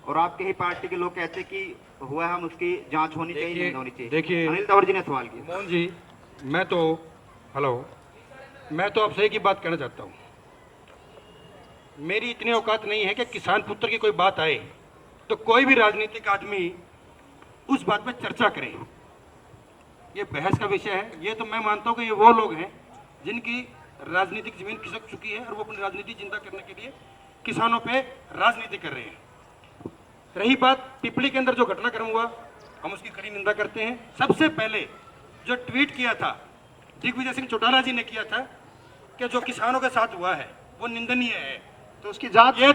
और आपके ही पार्टी के लोग कहते हैं कि हुआ, हम उसकी जांच होनी चाहिए, नहीं होनी चाहिए। देखिए- अनिल तंवर जी ने सवाल किया। मोहन जी, मैं तो आपसे एक ही बात कहना चाहता हूँ। मेरी इतनी औकात नहीं है कि किसान पुत्र की कोई बात आए तो कोई भी राजनीतिक आदमी उस बात पर चर्चा करे। ये बहस का विषय है। ये तो मैं मानता हूँ कि ये वो लोग हैं जिनकी राजनीतिक जमीन खिसक चुकी है और वो अपनी राजनीति जिंदा करने के लिए किसानों पे राजनीति कर रहे हैं। रही बात पिपली के अंदर जो घटनाक्रम हुआ, हम उसकी कड़ी निंदा करते हैं। सबसे पहले जो ट्वीट किया था दिग्विजय सिंह चौटाला जी ने किया था कि जो किसानों के साथ हुआ है वो निंदनीय है। तो उसकी जांच, ये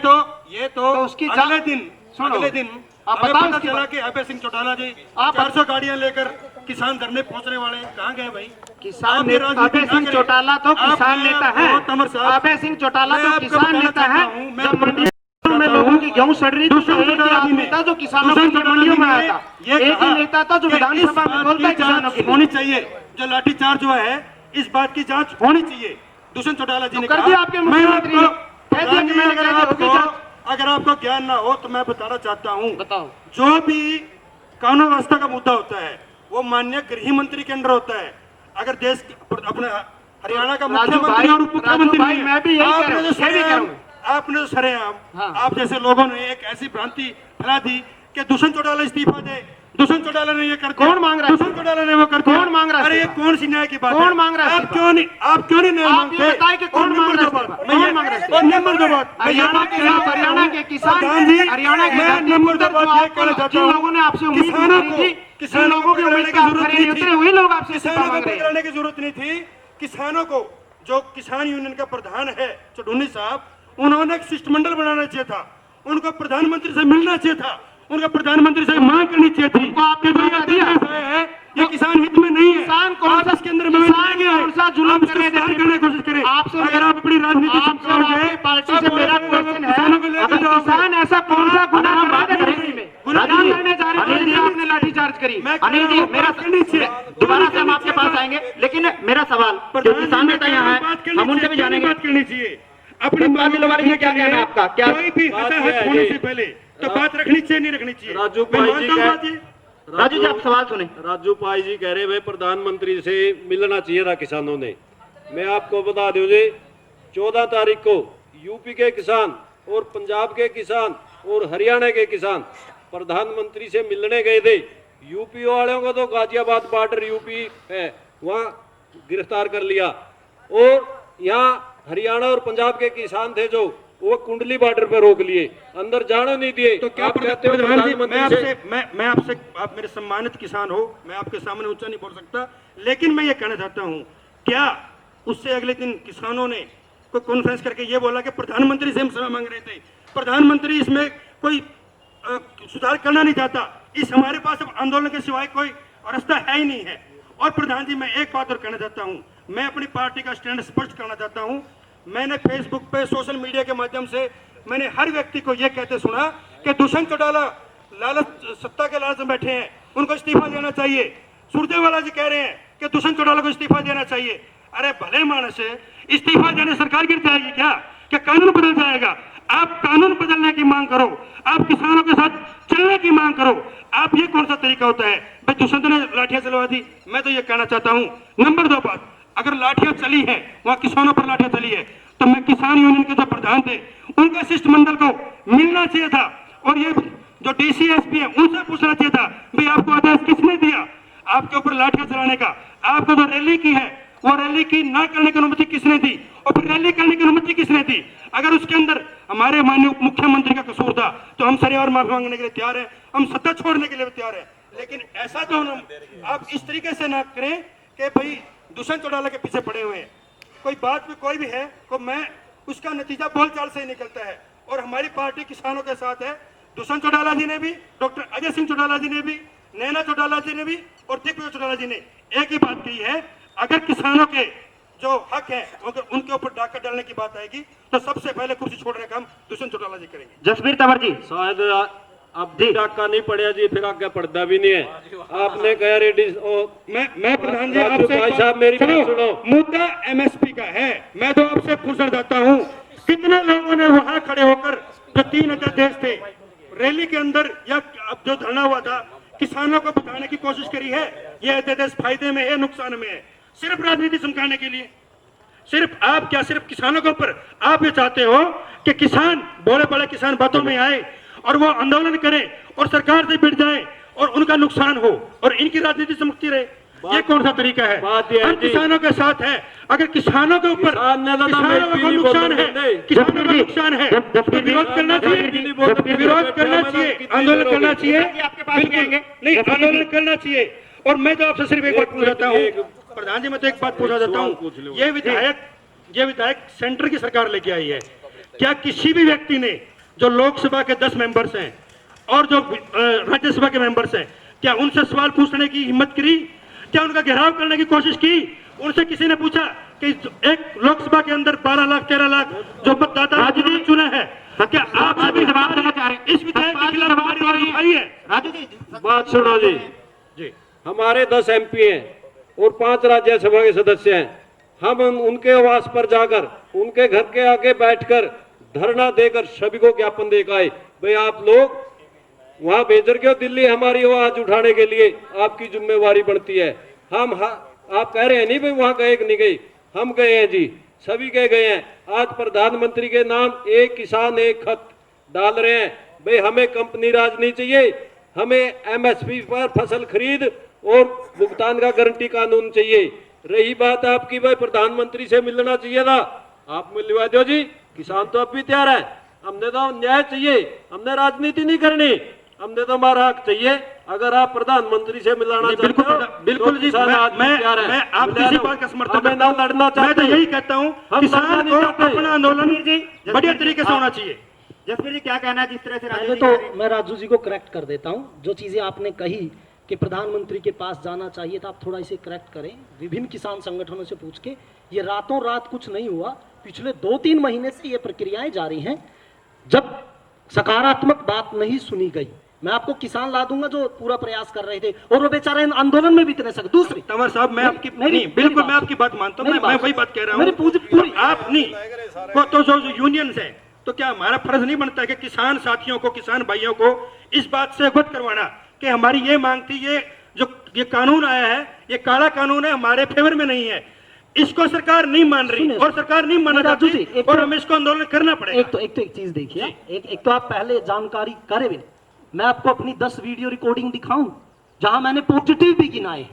तो उसकी अगले जांच- दिन सुनो, अगले दिन आप हमें बताओ पता इसकी चला बात। कि अभय सिंह चौटाला जी आप- 400 गाड़ियां लेकर किसान धरने पहुंचने वाले हैं। कहाँ गए भाई? किसान आप ये नेता राजनीति अभय ना सिंह करें। चौटाला तो किसान आप- नेता बहुत अमर है। साहब, अभय सिंह चौटाला मैं तो आपको किसान बताना नेता है। चाहता हूं, मैं जब आपको मंडी बताना में चाहता लोगों हूं, की गेहूं सड़ रही थी तो दुष्यंत एक ही चौटाला जी आदमी ने- था जो किसानों दुष्यंत की चौटाला मंडियों जी में ने आया था। ये एक ही कहा नेता था जो कि विधानसभा इस में बात बोलता है की किसानों जांच के लिए। होनी चाहिए। जो लाठीचार्ज हुआ है इस बात की जांच होनी चाहिए। दुष्यंत चौटाला जी तो ने कर कहा, दिया आपके मैं मुख्यमंत्री ने। आपको- कह दिया कि मैंने अगर कह दिया, होगी जांच। अगर आपको ज्ञान ना हो तो मैं बताना चाहता हूँ। बताओ। जो भी कानून व्यवस्था का मुद्दा होता है वो माननीय गृह मंत्री के अंडर होता है। अगर देश अपने हरियाणा का राजू मुख्यमंत्री भाई- और उप मुख्यमंत्री राजू भाई, मैं भी यही कह रहा हूं, आपने जो मैं भी कह रहा हूं। आपने जो सरेआम हाँ। आप जैसे लोगों ने एक ऐसी भ्रांति फैला दी कि दुष्यंत चौटाला इस्तीफा दे, दुष्यंत चौटाला ने ये कर दिया, कौन मांग रहा है दुष्यंत चौटाला ने वो कर दिया। कौन मांग रहा है अरे ये इस्तीफा? कौन सी न्याय की बात है? कौन मांग रहा है आप इस्तीफा? क्यों नहीं न्याय आप मांगते? ये बताएं कि कौन और मांग रहा है नंबर दो इस्तीफा? बात, कौन मैं ये- मांग रहा है और नंबर दो बात, मैं ये हरियाणा बात के कहना लोग, चाहता हरियाणा हूं। के किसान, प्रधान जी, हरियाणा के मैं धरती नंबर पुत्र दो बात जो ये आपको कहना चाहता जिन हूं, लोगों ने आपसे उम्मीद किसानों करी को थी किसानों लोगों की को उम्मीद पकड़ाने का की आप जरूरत खड़े नहीं नहीं थी। उतरे, वही लोग आपसे इस्तीफा किसानों को मांग रहे हैं। पकड़ाने की जरूरत नहीं थी। किसानों को, जो किसान यूनियन का प्रधान है चौधरी साहब, उन्होंने एक शिष्टमंडल बनाना चाहिए था, उनको प्रधानमंत्री से मिलना चाहिए था, उनका प्रधानमंत्री से मांग करनी चाहिए थी। उनको आपने कि भाई मौका ये दिया। देश है, ये किसान हित में नहीं है। किसान कौन आप सा इसके अंदर किसान कौन सा जुल्म आप इसको करने सुधार देते? करने की कोशिश करें। आपसे अगर आप अपनी राजनीति आपसे और आपकी पार्टी से मेरा क्वेश्चन है, किसानों को लेकर अगर जाओगे, किसान ऐसा कौन सा गुनाह आप बात कर रहे करेंगे। हैं गुनाह क्या नहीं। करने जा रहे अनिल जी, थे आपने लाठीचार्ज करी? मैं कह अनिल रहा जी, हूं, मेरा बात करनी चाहिए। दोबारा से हम आपके पास आएंगे, लेकिन मेरा सवाल जो किसान नेता यहाँ है, हम उनसे भी जानेंगे। बात करनी चाहिए अपनी बात दिलवाने के क्या कहना है आपका? क्या कोई भी बात हताहत यह है होने जी। से पहले तो बात रखनी चाहिए, नहीं रखनी चाहिए। राजू मैं भाई मानता जी हूं का- बात ये। राजू जी, आप सवाल सुने। राजू भाई जी कह रहे भाई प्रधानमंत्री से मिलना चाहिए था किसानों ने। मैं आपको बता दूं जी, 14 तारीख को यूपी के किसान और पंजाब के किसान और हरियाणा के किसान प्रधानमंत्री से मिलने गए थे। यूपी वालों को तो गाजियाबाद बॉर्डर यूपी है, वहाँ गिरफ्तार कर लिया, और यहाँ हरियाणा और पंजाब के किसान थे जो वो कुंडली बॉर्डर पर रोक लिए, अंदर जाने नहीं दिए। तो क्या आप कहते हो प्रधान जी, प्रधानमंत्री से मैं आपसे, आप मेरे सम्मानित किसान हो, मैं आपके सामने ऊंचा नहीं बोल सकता, लेकिन मैं ये कहना चाहता हूँ, क्या उससे अगले दिन किसानों ने कोई कॉन्फ्रेंस करके ये बोला कि प्रधानमंत्री से हम सलाह मांग रहे थे, प्रधानमंत्री इसमें कोई सुधार करना नहीं चाहता, इस हमारे पास अब आंदोलन के सिवाय कोई रास्ता है ही नहीं है। और प्रधान जी, मैं एक बात और कहना चाहता हूँ, मैं अपनी पार्टी का स्टैंड स्पष्ट करना चाहता हूँ। मैंने फेसबुक पे, सोशल मीडिया के माध्यम से मैंने हर व्यक्ति को यह कहते सुना कि दुष्यंत चौटाला लालच, सत्ता के लालच में बैठे हैं, उनको इस्तीफा देना चाहिए। सुरजेवाला जी कह रहे हैं कि दुष्यंत चौटाला को इस्तीफा देना चाहिए। अरे भले मानस है, इस्तीफा देने सरकार गिर जाएगी क्या? क्या कानून बदल जाएगा? आप कानून बदलने की मांग करो, आप किसानों के साथ चलने की मांग करो। आप ये कौन सा तरीका होता है? भाई दुष्यंत ने लाठियां चलवा दी, मैं तो ये कहना चाहता हूँ। नंबर 2 बात, अगर लाठियां चली है, वहां किसानों पर लाठियां चली है, तो मैं किसान यूनियन के जो प्रधान थे उनके शिष्टमंडल को मिलना चाहिए था, और ये जो डीसीएसपी है उनसे पूछना चाहिए था, भाई आपको आदेश किसने दिया आपके ऊपर लाठियां चलाने का? आपको जो रैली की है वो रैली की ना करने की अनुमति किसने दी, और फिर रैली करने की अनुमति किसने दी? अगर उसके अंदर हमारे माननीय उप मुख्यमंत्री का कसूर था तो हम सरेआम माफी मांगने के लिए तैयार हैं, हम सत्ता छोड़ने के लिए भी तैयार हैं। लेकिन ऐसा तो हम, आप इस तरीके से ना करें कि भाई दुष्यंत चौटाला के पीछे पड़े हुए हैं। कोई बात भी कोई भी है तो मैं उसका नतीजा बोलचाल से ही निकलता है, और हमारी पार्टी किसानों के साथ है। दुष्यंत चौटाला जी ने भी, डॉक्टर अजय सिंह चौटाला जी ने भी, नैना चौटाला जी ने भी और दिग्विजय चौटाला जी ने एक ही बात कही है, अगर किसानों के जो हक है अगर उनके ऊपर डाका डालने की बात आएगी तो सबसे पहले कुर्सी छोड़ने का काम दुष्यंत चौटाला जी करेंगे। जसबीर तंवर जी, शायद अब भी डाका नहीं पड़ा जी, फिर आगे पड़ता भी नहीं है। आपने कहा रेडी मैं प्रधान जी राजू आपसे भाई साहब मेरी बात सुनो। मुद्दा एमएसपी का है, मैं तो आपसे पूछना चाहता हूँ, कितने लोगों ने वहां खड़े होकर जो 3 अध्यादेश थे रैली के अंदर या अब जो धरना हुआ था, किसानों को बताने की कोशिश करी है ये अध्यादेश फायदे में है नुकसान में है? सिर्फ राजनीति चमकाने के लिए, सिर्फ आप क्या सिर्फ किसानों के ऊपर आप ये चाहते हो कि किसान, बड़े बड़े किसान बातों में आए और वो आंदोलन करें और सरकार से भिड़ जाए और उनका नुकसान हो और इनकी राजनीति चमकती रहे? ये कौन सा तरीका है? बात ये है हम जी, किसानों के साथ हैं, अगर किसानों के ऊपर किसान ने तो किसानों को मेरी नुकसान बोलने है, देंगे। किसानों का नुकसान है तो विरोध करना चाहिए, विरोध करना चाहिए, आंदोलन करना चाहिए, बिल्कुल नहीं, आंदोलन करना चाहिए। और मैं तो आपसे सिर्फ एक बात पूछ जाता हूँ प्रधान जी, मैं तो एक बात पूछना चाहता हूँ, ये विधायक सेंटर की सरकार लेके आई है, क्या किसी भी व्यक्ति ने जो लोकसभा के 10 मेंबर्स हैं और जो राज्यसभा के मेंबर्स हैं, क्या उनसे सवाल पूछने की हिम्मत करी? क्या उनका घेराव करने की कोशिश की? उनसे किसी ने पूछा कि एक लोकसभा के अंदर 12 लाख 13 लाख जो मतदाता ने चुना है, क्या आप सभी जवाब देना चाह रहे हैं? इस विधायक के खिलाफ हमारी आवाज उठाई है? राजू जी, बात सुनो जी, हमारे 10 MP हैं और 5 राज्यसभा के सदस्य हैं। हम उनके आवास पर जाकर उनके घर के आगे बैठकर धरना देकर सभी को ज्ञापन देकर आए, भाई आप लोग वहां भेजर क्यों दिल्ली हमारी आवाज उठाने के लिए आपकी जिम्मेवारी बनती है। आप कह रहे हैं नहीं भाई वहां गए कि नहीं गए, हम गए हैं जी, सभी के गए हैं। आज प्रधानमंत्री के नाम एक किसान एक खत डाल रहे हैं, भाई हमें कंपनी राज नहीं चाहिए, हमें MSP पर फसल खरीद और भुगतान का गारंटी कानून चाहिए। रही बात आपकी भाई प्रधानमंत्री से मिलना चाहिए था, आप मिलवा दो जी, किसान तो अब भी तैयार है। हमने तो न्याय चाहिए, हमने राजनीति नहीं करनी। हमने तो हमारा हक चाहिए। अगर आप प्रधानमंत्री से मिलाना नहीं, चाहते हो, बिल्कुल तो जी, किसान आज भी तैयार है। मैं आपकी मिला इसी लो। बात का समर्थन हमें करता ना हूं। लड़ना मैं चाहते तो यही कहता हूँ हम किसान लड़ना को नहीं चाहते। अपना आंदोलन बढ़िया तरीके से होना चाहिए। जसवीर जी क्या कहना है जिस तरह से राजू पहले जी कह रहे हैं? तो मैं राजू जी को करेक्ट कर देता हूं। जो चीजें आपने कही कि प्रधानमंत्री के पास जाना चाहिए था, आप थोड़ा इसे करेक्ट करें। विभिन्न किसान संगठनों से पूछ के ये रातों रात कुछ नहीं हुआ। पिछले 2-3 महीने से ये प्रक्रियाएं जारी हैं। जब सकारात्मक बात नहीं सुनी गई, मैं आपको किसान ला दूंगा जो पूरा प्रयास कर रहे थे, और वो बेचारे इन आंदोलन में भी इतने सख्त। दूसरी तंवर साहब, मैं आपकी मेरी बिल्कुल बात मैं आपकी बात मानता हूँ। मैं वही बात कह रहा मेरी हूँ। पूरी आप नहीं तो जो यूनियंस है, तो क्या हमारा फर्ज नहीं बनता है कि किसान साथियों को, किसान भाइयों को इस बात से अवगत करवाना कि हमारी ये मांग थी, ये कानून आया है, ये काला कानून है, हमारे फेवर में नहीं है, इसको सरकार नहीं मान रही और सरकार नहीं मानना राजू जी, चाहती और हमें इसको आंदोलन करना पड़ेगा। एक चीज देखिए, एक तो आप पहले जानकारी करे भी नहीं। मैं आपको अपनी 10 वीडियो रिकॉर्डिंग दिखाऊं जहां मैंने पॉजिटिव भी गिनाए,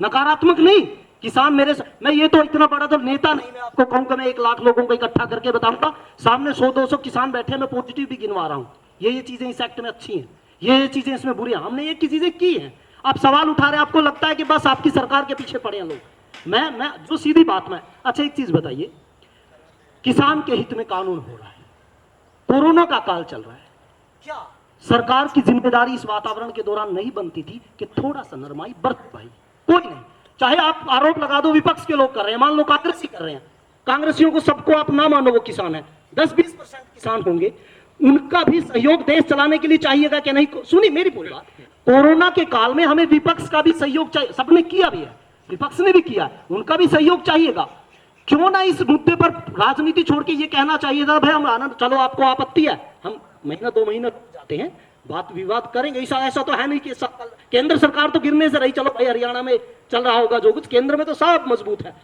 नकारात्मक नहीं। किसान मैं ये तो इतना बड़ा तो नेता नहीं, मैं आपको कहूंगा मैं 1 लाख लोगों को इकट्ठा करके बताऊंगा, सामने 100-200 किसान बैठे, मैं पॉजिटिव भी गिनवा रहा हूं। ये चीजें इस एक्ट में अच्छी हैं, ये चीजें इसमें बुरी हैं। हमने ये चीजें की हैं। आप सवाल उठा रहे हैं, आपको लगता है कि बस आपकी सरकार के पीछे पड़े हैं लोग। मैं जो सीधी बात में, अच्छा एक चीज बताइए, किसान के हित में कानून हो रहा है, कोरोना का काल चल रहा है, क्या सरकार की जिम्मेदारी इस वातावरण के दौरान नहीं बनती थी कि थोड़ा सा नरमाई बरत पाई? कोई नहीं। चाहे आप आरोप लगा दो विपक्ष के लोग कर रहे हैं, मान लो कांग्रेसी कर रहे हैं, कांग्रेसियों को सबको आप ना मानो, वो किसान है, 10-20% किसान होंगे, उनका भी सहयोग देश चलाने के लिए चाहिएगा कि नहीं? सुनी मेरी पूरी बात। कोरोना के काल में हमें विपक्ष का भी सहयोग चाहिए, सबने किया भी है, विपक्ष ने भी किया, उनका भी सहयोग चाहिएगा। क्यों ना इस मुद्दे पर राजनीति छोड़ के ये कहना चाहिए था, भाई हम आनंद, चलो आपको आपत्ति है, हम महीना 2 महीना जाते हैं, बात विवाद करेंगे। ऐसा तो है नहीं कि केंद्र सरकार तो गिरने से रही, चलो भाई हरियाणा में चल रहा होगा जो कुछ, केंद्र में तो सब मजबूत है।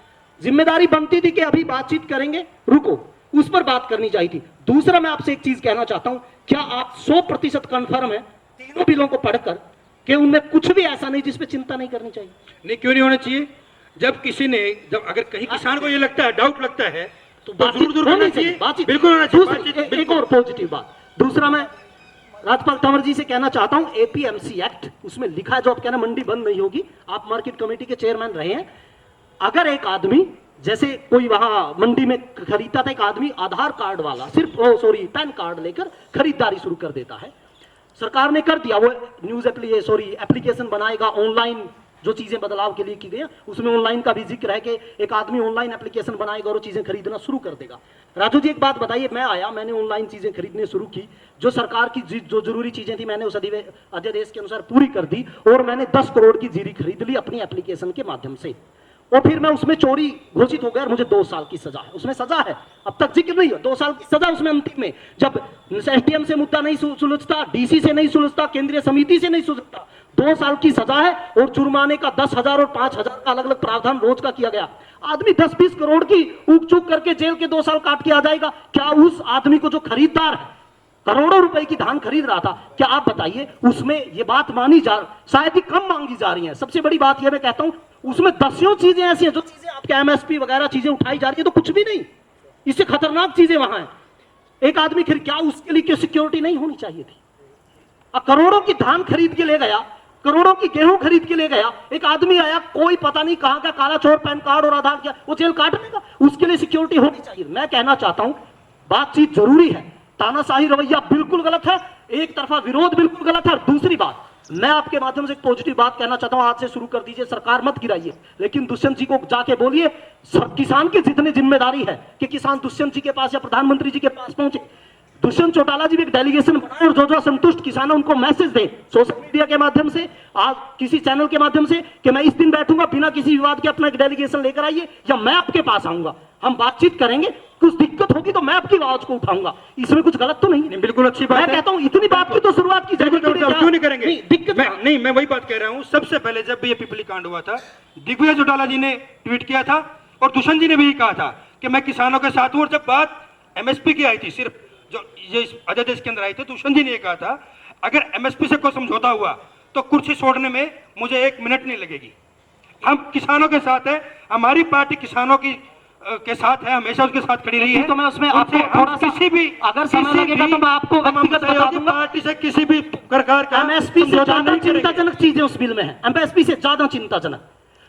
जिम्मेदारी बनती थी कि अभी बातचीत करेंगे, रुको, उस पर बात करनी चाहिए थी। दूसरा मैं आपसे एक चीज कहना चाहता हूं, क्या आप 100% कंफर्म है तीनों बिलों को पढ़कर कि उनमें कुछ भी ऐसा नहीं जिसपे चिंता नहीं करनी चाहिए? नहीं, क्यों नहीं होना चाहिए? जब अगर कहीं किसान को ये लगता है, डाउट लगता है, तो जरूर करना चाहिए, बिल्कुल होना चाहिए। एक और पॉजिटिव बात, दूसरा मैं राजपाल तंवर जी से कहना चाहता हूं, एपीएमसी एक्ट, उसमें लिखा है, जो आप कहना मंडी बंद नहीं होगी, आप मार्केट कमेटी के चेयरमैन रहे हैं, अगर एक आदमी, जैसे कोई वहां मंडी में खरीदता था, एक आदमी आधार कार्ड वाला सिर्फ पैन कार्ड लेकर खरीदारी शुरू कर देता है, सरकार ने कर दिया, वो न्यूज एप्लीकेशन बनाएगा, ऑनलाइन जो चीजें बदलाव के लिए की गई, उसमें ऑनलाइन का भी जिक्र है कि एक आदमी ऑनलाइन एप्लीकेशन बनाएगा और वो चीजें खरीदना शुरू कर देगा। राजू जी एक बात बताइए, मैंने ऑनलाइन चीजें खरीदने शुरू की, जो सरकार की जो जरूरी चीजें थी मैंने उस अध्यादेश के अनुसार पूरी कर दी, और मैंने 10 करोड़ की जीरी खरीद ली अपनी एप्लीकेशन के माध्यम से, और फिर मैं उसमें चोरी घोषित हो गया और मुझे 2 साल की सजा है, उसमें सजा है, अब तक जिक्र नहीं हो, 2 साल की सजा उसमें अंतिम में, जब एसडीएम से मुद्दा नहीं सुलझता, डीसी से नहीं सुलझता, केंद्रीय समिति से नहीं सुलझता, 2 साल की सजा है, और जुर्माने का 10,000 और 5,000 का अलग अलग प्रावधान रोज का किया गया। आदमी 10-20 करोड़ की ऊक चूक करके जेल के 2 साल काट के आ जाएगा। क्या उस आदमी को, जो खरीदार है, करोड़ों रुपए की धान खरीद रहा था, क्या आप बताइए उसमें ये बात मानी शायद ही कम मांगी जा रही है। सबसे बड़ी बात यह मैं कहता हूं, उसमें 10 चीजें ऐसी हैं, जो चीजें आपके एमएसपी वगैरह चीजें उठाई जा रही है, तो कुछ भी नहीं, इससे खतरनाक चीजें वहां हैं। एक आदमी क्या उसके लिए सिक्योरिटी नहीं होनी चाहिए थी? करोड़ों की धान खरीद के ले गया, करोड़ों की गेहूं खरीद के ले गया, एक आदमी आया, कोई पता नहीं कहां का काला चोर, पैन कार्ड और आधार क्या, वो जेल काट लेगा, उसके लिए सिक्योरिटी होनी चाहिए। मैं कहना चाहता हूं, बातचीत जरूरी है, तानाशाही रवैया बिल्कुल गलत है, एक तरफा विरोध बिल्कुल गलत है। दूसरी बात, मैं आपके माध्यम से एक पॉजिटिव बात कहना चाहता हूं, आज से शुरू कर दीजिए, सरकार मत गिराइए, लेकिन दुष्यंत जी को जाके बोलिए, किसान की जितनी जिम्मेदारी है कि किसान दुष्यंत जी के पास या प्रधानमंत्री जी के पास पहुंचे, दुष्यंत चौटाला जी भी एक डेलीगेशन बनाए और जो असंतुष्ट किसान है उनको मैसेज दे, सोशल मीडिया के माध्यम से, आज किसी चैनल के माध्यम से, कि मैं इस दिन बैठूंगा, बिना किसी विवाद के अपना एक डेलीगेशन लेकर आइए, या मैं आपके पास आऊंगा, हम बातचीत करेंगे, कुछ दिक्कत होगी तो मैं आपकी आवाज को उठाऊंगा, इसमें कुछ गलत तो नहीं? बिल्कुल अच्छी बात मैं कहता हूं, इतनी बात की तो शुरुआत की जाएगी, क्यों नहीं करेंगे? दिक्कत नहीं, मैं वही बात कह रहा हूं, सबसे पहले जब ये पिपली कांड हुआ था, दिग्विजय चौटाला जी ने ट्वीट किया था, और दुष्यंत जी ने भी कहा था कि मैं किसानों के साथ हूं, और जब बात एमएसपी की आई थी, सिर्फ जो ये अध्यादेश के अंदर आई थी, दुष्यंत जी ने कहा था, अगर एमएसपी से कोई समझौता हुआ तो कुर्सी छोड़ने में मुझे 1 मिनट नहीं लगेगी, हम किसानों के साथ है, हमारी पार्टी किसानों की के साथ है, हमेशा उसके साथ खड़ी रही है। तो मैं उसमें उनसे आपको हम थोड़ा सा किसी भी अगर समय लगेगा तो मैं आपको व्यक्तिगत बता दूंगा। पार्टी से किसी भी प्रकार का एमएसपी से समझौता ज्यादा नहीं करेंगे। चिंताजनक चीजें उस बिल में है। एमएसपी से ज्यादा चिंताजनक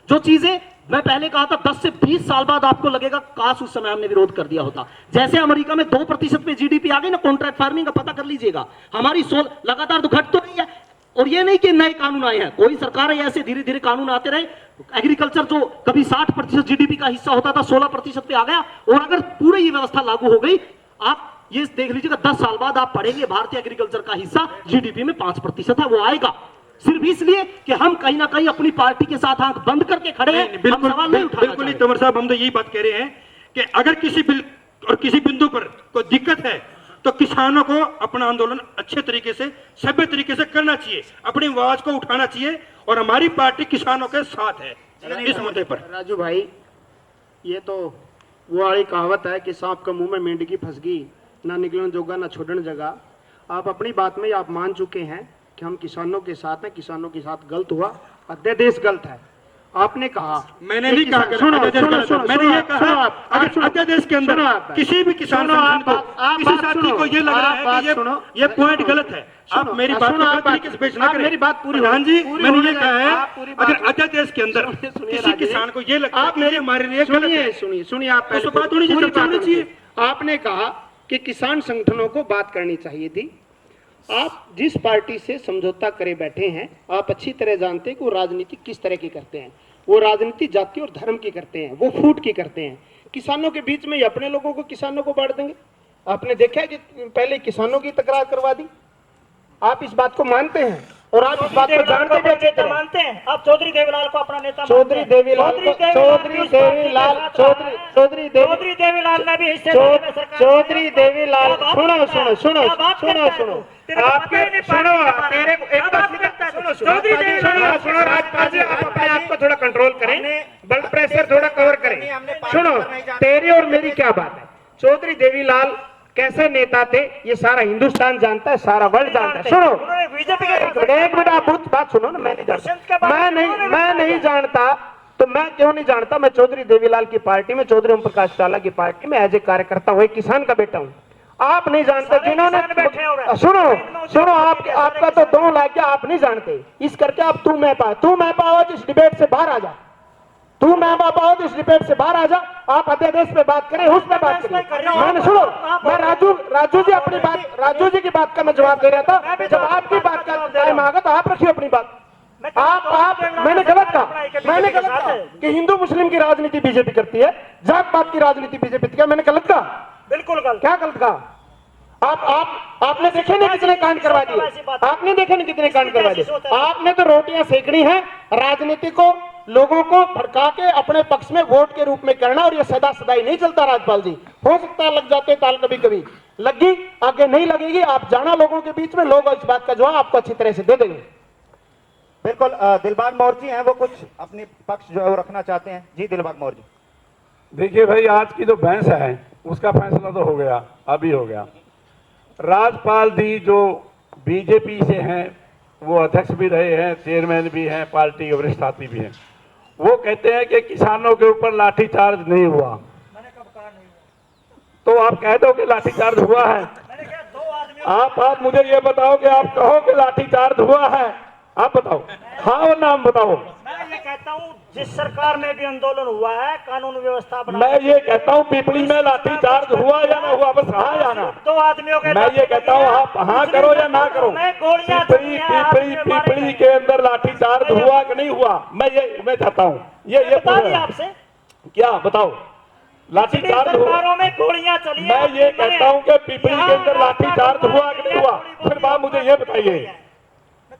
जो चीजें मैं पहले कहा था 10 से 20 साल बाद आपको लगेगा काश उस समय हमने विरोध कर दिया होता। जैसे अमेरिका में 2% पे जीडीपी आ गई ना कॉन्ट्रैक्ट फार्मिंग का, पता कर लीजिएगा। हमारी सोल लगातार तो घट तो नहीं है। और ये नहीं कि नए कानून आए हैं, कोई सरकार है ऐसे धीरे धीरे कानून आते रहे। एग्रीकल्चर जो कभी 60% जीडीपी का हिस्सा होता था 16% पे आ गया। और अगर पूरी ये व्यवस्था लागू हो गई, आप ये देख लीजिएगा 10 साल बाद आप पढ़ेंगे भारतीय एग्रीकल्चर का हिस्सा जीडीपी में 5% है, वो आएगा। सिर्फ इसलिए कि हम कहीं ना कहीं अपनी पार्टी के साथ आंख बंद करके खड़े हैं। हम सवाल नहीं उठाना बिल्कुल नहीं तंवर साहब, हम तो यही बात कह रहे हैं कि अगर किसी बिल और किसी बिंदु पर कोई दिक्कत है तो किसानों को अपना आंदोलन अच्छे तरीके से, सभ्य तरीके से करना चाहिए, अपनी आवाज को उठाना चाहिए। और हमारी पार्टी किसानों के साथ है इस मुद्दे पर। राजू भाई, ये तो वो वाली कहावत है कि सांप का मुंह में मेंढकी फंस गई, ना निकलन जोगा ना छोड़न जगह। आप अपनी बात में आप मान चुके हैं कि हम किसानों के साथ हैं, किसानों के साथ गलत हुआ, अध्यादेश गलत है। आपने कहा, मैंने नहीं कहा कि अध्यादेश गलत है। मैंने ये कहा अगर अध्यादेश के अंदर किसी भी किसान संगठन को, किसी साथी को ये लग रहा है कि ये पॉइंट गलत है, आप मेरी बात को गलत तरीके से पेश ना करें। मेरी बात पूरी प्रधान जी, पूरी मैंने ये होने कहा दें। है आप पूरी बात अगर अध्यादेश के अंदर किसी किसान को ये लगता है कि ये हमारे लिए गलत है, सुनिए आप तो पहले बात होनी चाहिए, पूरी चर्चा होनी बात चाहिए। आपने कहा कि किसान संगठनों को बात करनी चाहिए थी। आप जिस पार्टी से समझौता करे बैठे हैं, आप अच्छी तरह जानते हैं कि वो राजनीति किस तरह की करते हैं। वो राजनीति जाति और धर्म की करते हैं, वो फूट की करते हैं। किसानों के बीच में ये अपने लोगों को किसानों को बांट देंगे। आपने देखा है कि पहले किसानों की तकरार करवा दी। आप इस बात को मानते हैं और आप इस बात को जानते भी अच्छी तरह। मानते हैं आप चौधरी देवीलाल को अपना नेता चौधरी देवीलाल ने भी हिस्से चौधरी देवीलाल सुनो आपके सुनो राजपाल जी, आप अपने आप को थोड़ा कंट्रोल करें, ब्लड प्रेशर थोड़ा कवर करें। सुनो, तेरी और मेरी क्या बात है। चौधरी देवीलाल कैसे नेता थे ये सारा हिंदुस्तान जानता है, सारा वर्ल्ड जानता है। सुनो बीजेपी एक मिनट, आप बात सुनो ना। मैं नहीं जानता तो मैं क्यों नहीं जानता। मैं चौधरी देवीलाल की पार्टी में, चौधरी ओम प्रकाश चावला की पार्टी में एज ए कार्यकर्ता हुए किसान का बेटा हूँ। आप नहीं जानते जिन्होंने सुनो आपका तो 2 लाख क्या आप नहीं जानते। इस करके आप तू मैं पाओ इस डिबेट से बाहर आ जा। तू मैं पाओ इस डिबेट से बाहर आ जा। आप अध्यादेश पे बात करें, उस पे बात करें। मैंने सुनो, मैं राजू जी अपनी बात, राजू जी की बात का मैं जवाब दे रहा था। जब आपकी बात का टाइम आ गया तो आप रखिए अपनी बात। मैंने गलत कहा कि हिंदू मुस्लिम की राजनीति बीजेपी करती है, जात पात की राजनीति बीजेपी करती है। मैंने गलत कहा? बिल्कुल गलत। क्या गलत कहा? आपने देखे नहीं कितने कांड करवा दिए? आपने देखे नहीं कितने कांड करवा दिए? आपने तो रोटियां सेकनी है, राजनीति को लोगों को भड़का के अपने पक्ष में वोट के रूप में करना। और ये सदा सदाई नहीं चलता राजपाल जी। हो सकता है लग जाते ताल, कभी कभी लगी, आगे नहीं लगेगी। आप जाना लोगों के बीच में, लोग इस बात का जवाब आपको अच्छी तरह से दे देंगे। बिल्कुल। दिलबाग मौर्य जी हैं, वो कुछ अपनी पक्ष जो है वो रखना चाहते हैं। जी दिलबाग मौर्य जी। देखिए भाई, आज की जो बहस है उसका फैसला तो हो गया, अभी हो गया। राजपाल जी जो बीजेपी से हैं, वो अध्यक्ष भी रहे हैं, चेयरमैन भी हैं, पार्टी के वरिष्ठ साथी भी हैं। वो कहते हैं कि किसानों के ऊपर लाठीचार्ज नहीं हुआ। मैंने कब कहा नहीं हुआ? तो आप कह दो कि लाठीचार्ज हुआ है। मैंने कहा 2 आदमियों आप मुझे ये बताओ कि आप कहो कि लाठीचार्ज हुआ है। आप बताओ, हाँ और नाम बताओ। मैं ये कहता हूँ जिस सरकार में भी आंदोलन हुआ है, कानून व्यवस्था बना। मैं ये कहता हूँ पिपली में लाठीचार्ज हुआ या ना हुआ, बस हाँ या ना। 2 आदमियों के मैं ये कहता हूँ आप हाँ करो या ना करो। पिपली के अंदर लाठीचार्ज हुआ कि नहीं हुआ, मैं चाहता हूँ ये आपसे क्या बताओ। लाठीचार्ज हुआ में गोलियां चली। मैं ये कहता हूँ कि पिपली के अंदर लाठीचार्ज हुआ कि नहीं हुआ, फिर बात मुझे ये बताइए।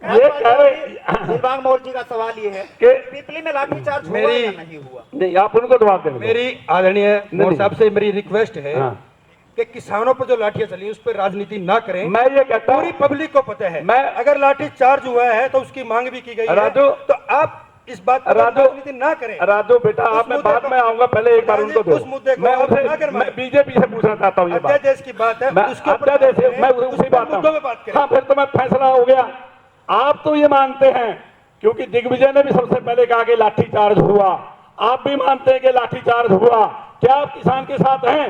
ये कह रहे दिलबाग मौर्य जी का सवाल ये है कि पिपली में लाठीचार्ज हुआ मेरी- या नहीं हुआ? नहीं, आप उनको जवाब देंगे। मेरी आदरणीय मौर्य साहब से मेरी रिक्वेस्ट है हाँ। कि किसानों पर जो लाठियां चली उस पर राजनीति ना करें। मैं ये कहता पूरी हूँ पब्लिक को पता है, मैं- अगर लाठी चार्ज हुआ है तो उसकी मांग भी की गई है। राजू, तो आप इस बात पर राजनीति ना करें। राजू बेटा, आप मैं बाद में आऊंगा, पहले एक बार उनको दो। उस मुद्दे को मैं आप उनसे ना कर मैं बीजेपी से पूछना चाहता हूँ ये बात। अध्यादेश की बात है, मैं उसके ऊपर अध्यादेश बात करें, मैं उसी उस बात मुद्दों में बात करें। हाँ, फिर तो मैं फैसला हो गया। आप तो ये मानते हैं, क्योंकि दिग्विजय ने भी सबसे पहले कहा कि लाठीचार्ज हुआ, आप भी मानते हैं कि लाठीचार्ज हुआ, क्या आप किसान के साथ हैं?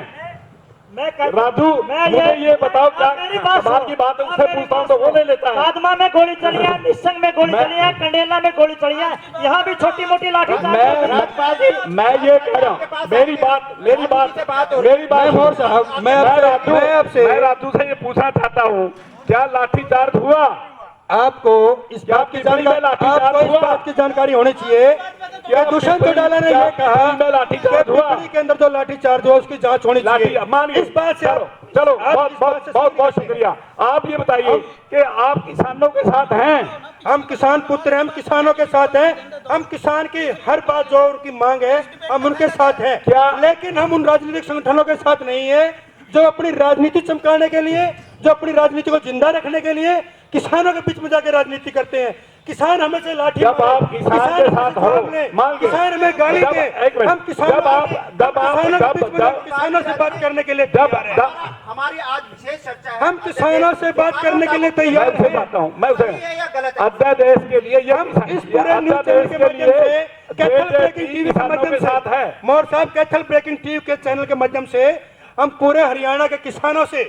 राजू, मैं मुझे ये बताओ, क्या मेरी बात सवाल की बात है, उससे पूछता हूँ तो वो नहीं लेता है। कादमा में गोली चली है, निस्संग में गोली चली है, कंडेला में गोली चली है, यहाँ भी छोटी मोटी लाठी मैं ये कह रहा हूँ, मेरी बात मैं राजू से ये पूछना चाहता हूँ, क्या लाठीचार्ज हुआ? आपको इस बात की जानकारी होनी चाहिए कि दुष्यंत चौटाला ने ये कहा कि पिपली के अंदर जो लाठीचार्ज हुआ उसकी जांच होनी चाहिए। इस बात से चलो बहुत शुक्रिया। आप ये बताइए कि आप किसानों के साथ हैं? हम किसान पुत्र हैं, हम किसानों के साथ हैं, हम किसान की हर बात जो उनकी मांग है हम उनके साथ हैं। लेकिन हम उन राजनीतिक संगठनों के साथ नहीं है जो अपनी राजनीति चमकाने के लिए, जो अपनी राजनीति को जिंदा रखने के लिए किसानों के बीच में जाकर राजनीति करते हैं। किसान हमें से लाठी, जब आप किसान के साथ हो, किसान हमें गाली दे, हम किसानों से बात करने के लिए हमारी आज विशेष चर्चा है, हम किसानों से बात करने के लिए तैयार हैं। मैं अध्यादेश के लिए हम इस पूरे न्यूज चैनल के माध्यम से, कैथल ब्रेकिंग टीवी के माध्यम से, मोर साहब कैथल ब्रेकिंग टीवी के चैनल के माध्यम से हम पूरे हरियाणा के किसानों से,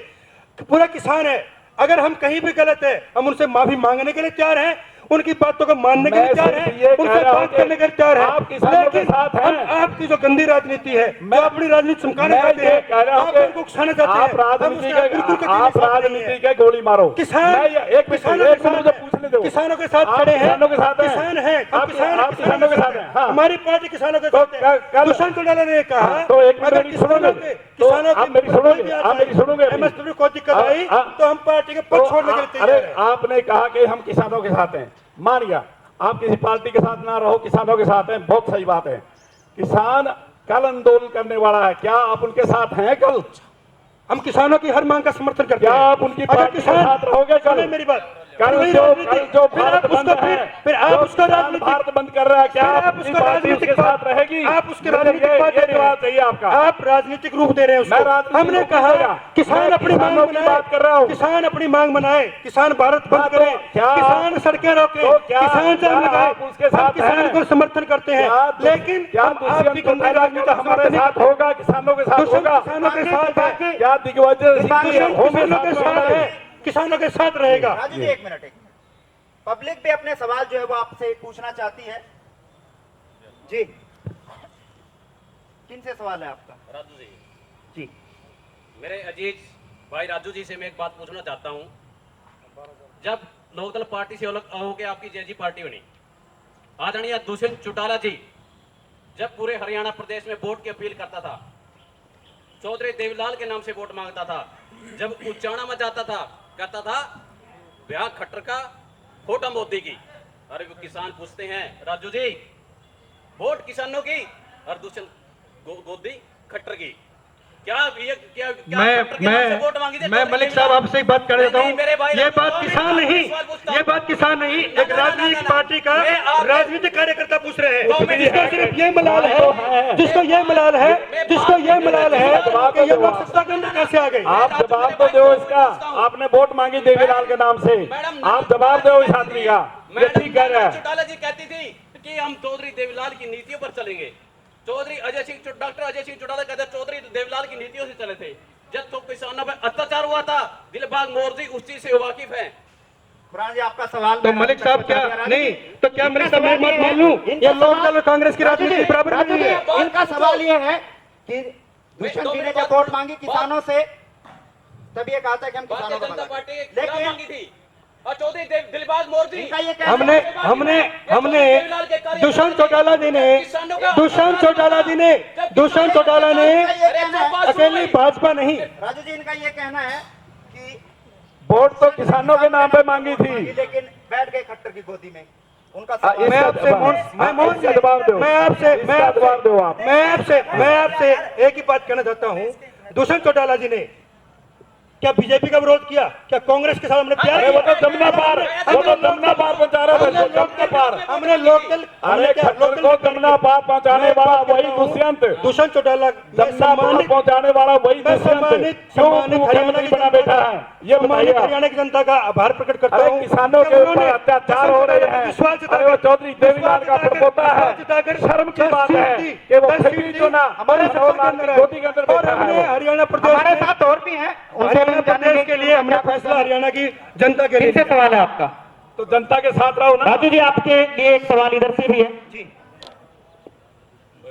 पूरे किसान है, अगर हम कहीं भी गलत है हम उनसे माफी मांगने के लिए तैयार हैं, उनकी बातों को मानने के लिए तैयार हैं, उनसे बात करने के लिए तैयार हैं। लेकिन हम आपकी जो गंदी राजनीति है, मैं अपनी राजनीति चमकाना चाहते हैं, आप उनको उकसाना चाहते हैं, आप राजनीति के गोली मारो। किसान किसानों के साथ खड़े हैं, किसान है, किसानों के साथ है, हमारी पार्टी किसानों के साथ है। दुष्यंत चौटाला ने कहा तो एक अगर किसानों सुनोगे MSW को दिक्कत आई तो हम पार्टी के पक्ष छोड़ने के लिए तैयार हैं। आपने कहा कि हम किसानों के साथ हैं, मान गया, आप किसी पार्टी के साथ ना रहो, किसानों के साथ हैं, बहुत सही बात है। किसान कल आंदोलन करने वाला है, क्या आप उनके साथ हैं? कल हम किसानों की हर मांग का समर्थन करते क्या हैं। आप उनकी पार्टी के साथ रहोगे? कल मेरी बात, कल जो भारत बंद है, फिर आप उसका राजनीति, भारत बंद कर रहा है, क्या आप उसका राजनीतिक साथ रहेगी? आप उसके राजनीतिक बात जवाब चाहिए आपका। आप राजनीतिक रूप दे रहे हैं उसको। हमने कहा किसान अपनी मांग बात कर रहा हूँ, किसान अपनी मांग बनाए, किसान भारत बंद करे, किसान सड़कें रोके, किसान जाम लगाए, उसके साथ किसान को समर्थन करते हैं। लेकिन आपकी गंदी राजनीति हमारे साथ होगा, किसानों के साथ होगा, किसानों के साथ है, क्या दिग्विजय किसानों के साथ है, किसानों के साथ रहेगा। राजू जी, एक मिनट, पब्लिक भी अपने सवाल जो है वो आपसे पूछना चाहती है जी। किन से सवाल है आपका? राजू जी जी, मेरे अजीज भाई राजू जी से मैं एक बात पूछना चाहता हूं। जब लोकदल पार्टी से अलग होकर आपकी जेजी पार्टी बनी, आदरणीय दुष्यंत चौटाला जी जब पूरे हरियाणा प्रदेश में वोट की अपील करता था, चौधरी देवीलाल के नाम से वोट मांगता था, जब उच्चाणा में जाता था कहता था ब्याह खट्टर का फोटो मोदी की। अरे वो किसान पूछते हैं राजू जी वोट किसानों की और दुष्यंत गोदी खट्टर की, क्या वोट मांगी थी? मैं मलिक साहब आपसे एक बात कर देता हूँ, ये बात किसान नहीं, ये बात किसान नहीं, एक राजनीतिक पार्टी का राजनीतिक कार्यकर्ता पूछ रहे हैं, जिसको सिर्फ ये मलाल है, जिसको ये मलाल है कि ये लोग सत्ता के अंदर कैसे आ गए। आप जवाब तो दो इसका, आपने वोट मांगी देवीलाल के नाम से, आप जवाब दो इस आदमी का। ठीक कह रहा है चौटाला जी कहती थी कि हम चौधरी देवीलाल की नीतियों पर चलेंगे। चौधरी अजय सिंह डॉक्टर अजय सिंह चौटाला कहते चौधरी देवीलाल की नीतियों से चले थे। जब तो किसानों पर अत्याचार हुआ था, दिलबाग मोर्जी उस चीज से वाकिफ है। खुराना जी आपका सवाल तो मलिक साहब क्या नहीं, तो क्या मलिक साहब मैं मत मान लूं ये लोकदल और कांग्रेस की राजनीति बराबर नहीं है। इनका सवाल ये है कि दुष्यंत जी ने जब वोट मांगी किसानों से, तब ये कहा था कि हम किसानों को जनता पार्टी मदद, के खिलाफ मांगी थी और चौधरी दिलबाग मोर्जी हमने दुष्यंत चौटाला ने अकेली भाजपा नहीं। राजू जी, इनका ये कहना है कि वोट तो किसानों के नाम पे मांगी थी, लेकिन बैठ गए खट्टर की गोदी में। उनका मैं आपसे एक ही बात कहना चाहता हूँ। दुष्यंत चौटाला जी ने क्या बीजेपी का विरोध किया? क्या कांग्रेस के साथ हमने प्यार अरे वो तो जमुना पार, वो तो जमुना पार पहुंचा रहा है, जमुना पार। हमने लोकल अरे खट्टर को जमुना पार पहुंचाने वाला वही दुष्यंत चौटाला जमुना पार पहुंचाने वाला वही दुष्यंत क्यों मुख्यमंत्री बना बैठा है? ये बताइए। हरियाणा की जनता का आभार प्रकट करता अरे हूँ। किसानों के ऊपर अत्याचार हो रहे हैं। अरे वो चौधरी देवीलाल का प्रपोता है, शर्म की बात है कि वो खरीदी जो ना हमारे धोती के अंदर बैठा है। हरियाणा प्रदेश हमारे साथ और भी हैं, उनसे हरियाणा प्रदेश के लिए हमने फैसला हरियाणा की जनता के लिए। किससे सवाल है आपका? तो जनता के साथ रहो ना। राजू जी, आपके लिए एक सवाल इधर से भी है जी।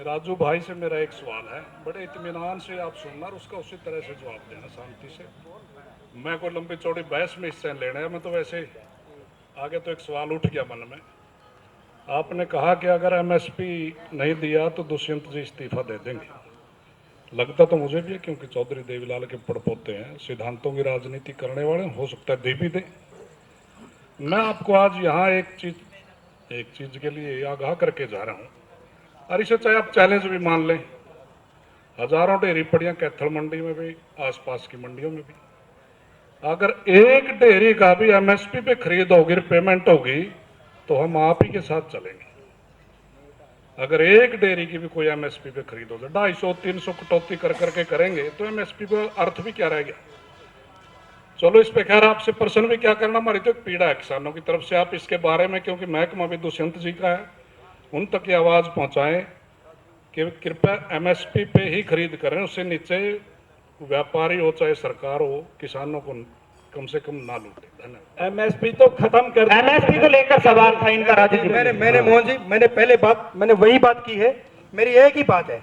राजू भाई से मेरा एक सवाल है, बड़े इत्मीनान से आप सुनना और उसका उसी तरह से जवाब देना, शांति से। मैं कोई लंबी चौड़ी बहस में हिस्सा लेना है, मैं तो वैसे आगे तो एक सवाल उठ गया मन में। आपने कहा कि अगर एमएसपी नहीं दिया तो दुष्यंत जी इस्तीफा दे देंगे। लगता तो मुझे भी है, क्योंकि चौधरी देवीलाल के पड़पोते हैं, सिद्धांतों की राजनीति करने वाले, हो सकता है दे भी दें। मैं आपको आज यहाँ एक चीज के लिए आगाह करके जा रहा हूँ, और इसे चाहे आप चैलेंज भी मान लें। हजारों ढेरी पड़ियां कैथल मंडी में भी, आसपास की मंडियों में भी, अगर एक ढेरी का भी एमएसपी पे खरीद होगी, पेमेंट होगी, तो हम आप ही के साथ चलेंगे। अगर एक डेयरी की भी कोई एमएसपी पे खरीद हो जाए, 250-300 कटौती कर करके करेंगे तो एमएसपी पे अर्थ भी क्या रह गया? चलो इस पे खैर आपसे प्रश्न भी क्या करना, हमारी तो एक पीड़ा है किसानों की तरफ से। आप इसके बारे में, क्योंकि महकमा भी दुष्यंत जी का है, उन तक ये आवाज पहुंचाएं कि कृपया एमएसपी पे ही खरीद करें, उससे नीचे व्यापारी हो चाहे सरकार हो, किसानों को कम से कम ना लूटे। धन्यवाद। एमएसपी तो खत्म कर, एमएसपी को लेकर सवाल था इनका राजू जी। मैंने मोहन जी, मैंने वही बात की है। मेरी एक ही बात है,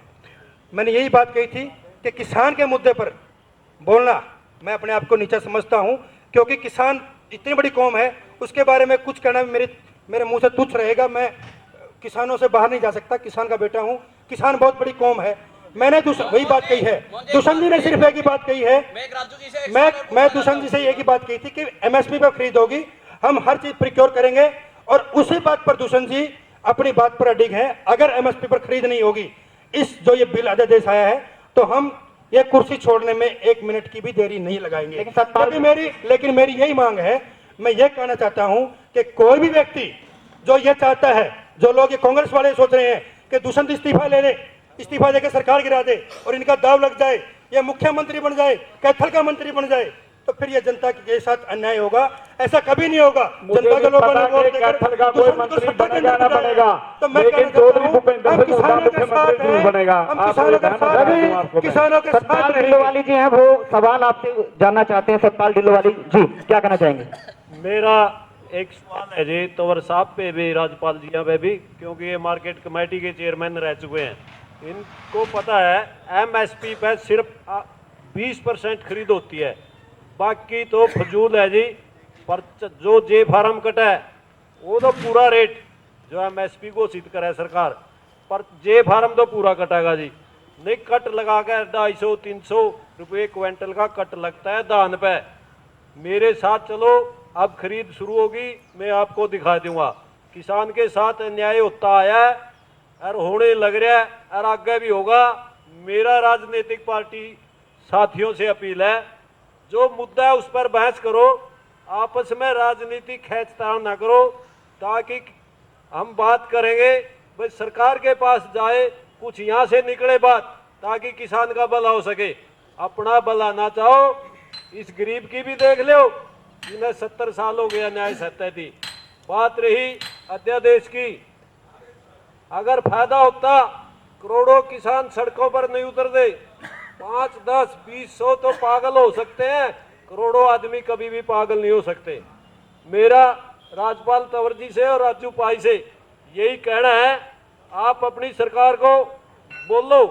मैंने यही बात कही थी कि किसान के मुद्दे पर बोलना मैं अपने आप को नीचा समझता हूं, क्योंकि किसान इतनी बड़ी कौम है, उसके बारे में कुछ कहना मेरे मुंह से तुच्छ रहेगा। मैं किसानों से बाहर नहीं जा सकता, किसान का बेटा हूं। किसान बहुत बड़ी कौम है। मैंने वही बात कही है। दुष्यंत जी ने सिर्फ एक ही बात कही है, मैं दुष्यंत जी से एक ही बात कही थी कि एमएसपी पर खरीद होगी, हम हर चीज प्रिक्योर करेंगे, और उसी बात पर दुष्यंत जी अपनी बात पर अडिग हैं। अगर एमएसपी पर खरीद नहीं होगी, इस जो ये बिल अध्यादेश आया है, तो हम ये कुर्सी छोड़ने में 1 मिनट की भी देरी नहीं लगाएंगे। लेकिन मेरी यही मांग है, मैं ये कहना चाहता हूं कि कोई भी व्यक्ति जो ये चाहता है, जो लोग ये कांग्रेस वाले सोच रहे हैं कि दुष्यंत इस्तीफा ले ले, इस्तीफा देकर सरकार गिरा दे और इनका दाव लग जाए, ये मुख्यमंत्री बन जाए, कैथल का मंत्री बन जाए, तो फिर ये जनता के साथ अन्याय होगा। ऐसा कभी नहीं होगा। जनता के लोगों ने वोट देकर कोई मंत्री बनेगा ना बनेगा, तो मैं कहना चाहता हूं, हम किसानों के साथ हैं, हम किसानों के साथ हैं, किसानों के साथ। ढिल्लोवाली जी हैं, वो सवाल आपसे जानना चाहते हैं। सतपाल ढिल्लोवाली जी, क्या कहना चाहेंगे? मेरा एक सवाल है जी तंवर साहब पे भी, राज्यपाल जी पे भी, क्योंकि ये मार्केट कमेटी के चेयरमैन रह चुके हैं। इनको पता है एमएसपी पे सिर्फ 20% खरीद होती है, बाकी तो फजूल है जी। पर जो जे फार्म कटा है वो तो पूरा रेट जो एमएसपी घोषित करे सरकार, पर जे फार्म तो पूरा कटेगा जी। नहीं कट लगा कर 250-300 रुपये क्विंटल का कट लगता है धान पे। मेरे साथ चलो, अब खरीद शुरू होगी, मैं आपको दिखा दूंगा। किसान के साथ अन्याय होता आया है और होने लग रहा है और आगे भी होगा। मेरा राजनीतिक पार्टी साथियों से अपील है, जो मुद्दा है उस पर बहस करो, आपस में राजनीतिक खींचतान ना करो, ताकि हम बात करेंगे भाई सरकार के पास जाए, कुछ यहाँ से निकले बात, ताकि किसान का भला हो सके। अपना भला ना चाहो, इस गरीब की भी देख लो, जिन्हें 70 साल हो गया न्याय सत्य थी। बात रही अध्यादेश की, अगर फायदा होता, करोड़ों किसान सड़कों पर नहीं उतर दे। 5, 10, 20, 100 तो पागल हो सकते हैं, करोड़ों आदमी कभी भी पागल नहीं हो सकते। मेरा राज्यपाल तंवर जी से और राजू भाई से यही कहना है, आप अपनी सरकार को बोलो,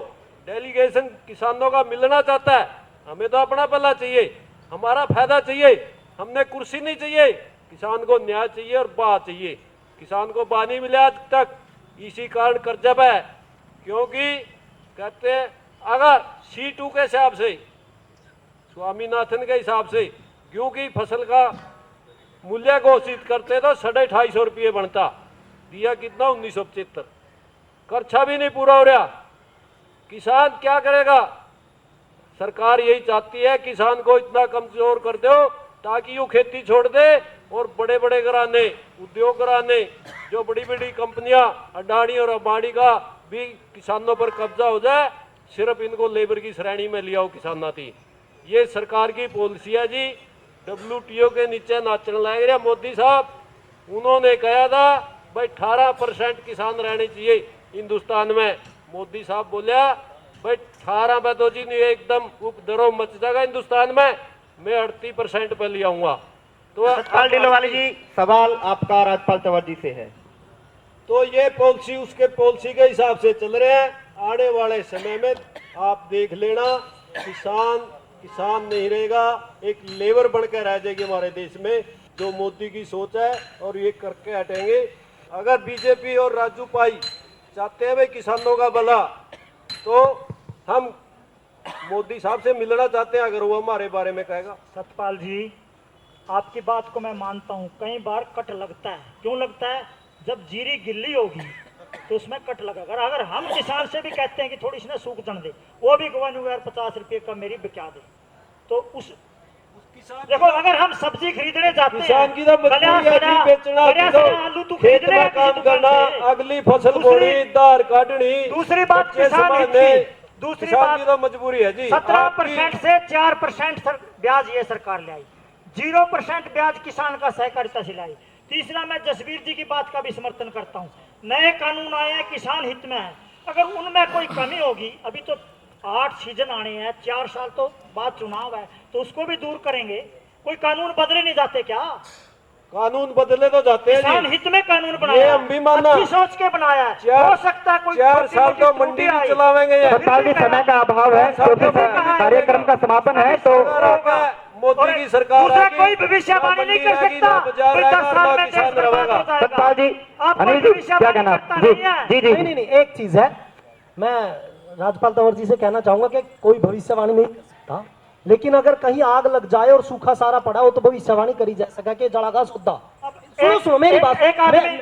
डेलीगेशन किसानों का मिलना चाहता है, हमें तो अपना भला चाहिए, हमारा फायदा चाहिए, हमने कुर्सी नहीं चाहिए, किसान को न्याय चाहिए और बात चाहिए। किसान को बा नहीं मिला आज तक, इसी कारण कर्जा पे है, क्योंकि कहते हैं अगर C2 के हिसाब से, स्वामीनाथन के हिसाब से गेहूं की फसल का मूल्य घोषित करते तो 250 रुपये बनता, दिया कितना 1975। खर्चा भी नहीं पूरा हो रहा, किसान क्या करेगा? सरकार यही चाहती है किसान को इतना कमजोर कर दो ताकि वो खेती छोड़ दे और बड़े बड़े घराने, उद्योग घराने, जो बड़ी बड़ी कंपनियां अडानी और अंबानी का भी किसानों पर कब्जा हो जाए, सिर्फ इनको लेबर की श्रेणी में लिया हो किसान थी। ये सरकार की पॉलिसी है जी। WTO के नीचे नाचने लग रहे मोदी साहब। उन्होंने कहा था भाई 18% किसान रहने चाहिए हिंदुस्तान में। मोदी साहब बोलिया भाई 18 में तो जी नहीं, एकदम उपद्रव मच जाएगा हिंदुस्तान में, मैं 38% पे ले आऊंगा। तो सतपाल ढिल्लोवाली जी, सवाल आपका राज्यपाल तंवर जी से है। तो ये पॉलिसी उसके पॉलिसी के हिसाब से चल रहे हैं। आने वाले समय में आप देख लेना, किसान नहीं रहेगा, एक लेबर बनकर रह जाएगी हमारे देश में, जो मोदी की सोच है और ये करके हटेंगे। अगर बीजेपी और राजू पाई चाहते हैं भाई किसानों का भला, तो हम मोदी साहब से मिलना चाहते हैं, अगर वो हमारे बारे में कहेगा। सतपाल जी, आपकी बात को मैं मानता हूँ, कई बार कट लगता है। क्यों लगता है? जब जीरी गिल्ली होगी तो उसमें कट लगेगा। अगर हम किसान से भी कहते हैं कि थोड़ी इसने सूख जन दे, वो भी गवानूगा यार 50 रुपये का मेरी बिका दे, तो उस किसान देखो, अगर हम सब्जी खरीदने जाते हैं, किसान की तो मजबूरी है जी, बेचना, आलू तो खेत में काम करना, अगली फसल बोनी, दार काटनी। दूसरी बात किसान दूसरी बात तो मजबूरी है जी। 17% से 4% ब्याज ये सरकार ले आई, 0% ब्याज किसान का सहकारिता से लाई। तीसरा, मैं जसवीर जी की बात का भी समर्थन करता हूँ। नए कानून आए हैं, किसान हित में है। अगर उनमें कोई कमी होगी, अभी तो 8 सीजन आने हैं, 4 साल तो बाद चुनाव है, तो उसको भी दूर करेंगे। कोई कानून बदले नहीं जाते क्या? कानून बदले तो जाते हैं। किसान हित में कानून बनाया, हम भी माना, अच्छी सोच के बनाया है। हो सकता है कोई 4 साल तो मंडी नहीं चलावेंगे। समय का अभाव है, कार्यक्रम का समापन है, तो मोदी की सरकार दूसरा कोई भविष्यवाणी नहीं कर सकता। कोई 10 साल में सतपाल जी, आप अनिल जी, क्या कहना? जी, नहीं, एक चीज है, मैं राज्यपाल तंवर जी से कहना चाहूंगा कि कोई भविष्यवाणी नहीं कर सकता, लेकिन अगर कहीं आग लग जाए और सूखा सारा पड़ा हो तो भविष्यवाणी करी जा सका कि जड़ागा सुद्धा। सुनो मेरी बात,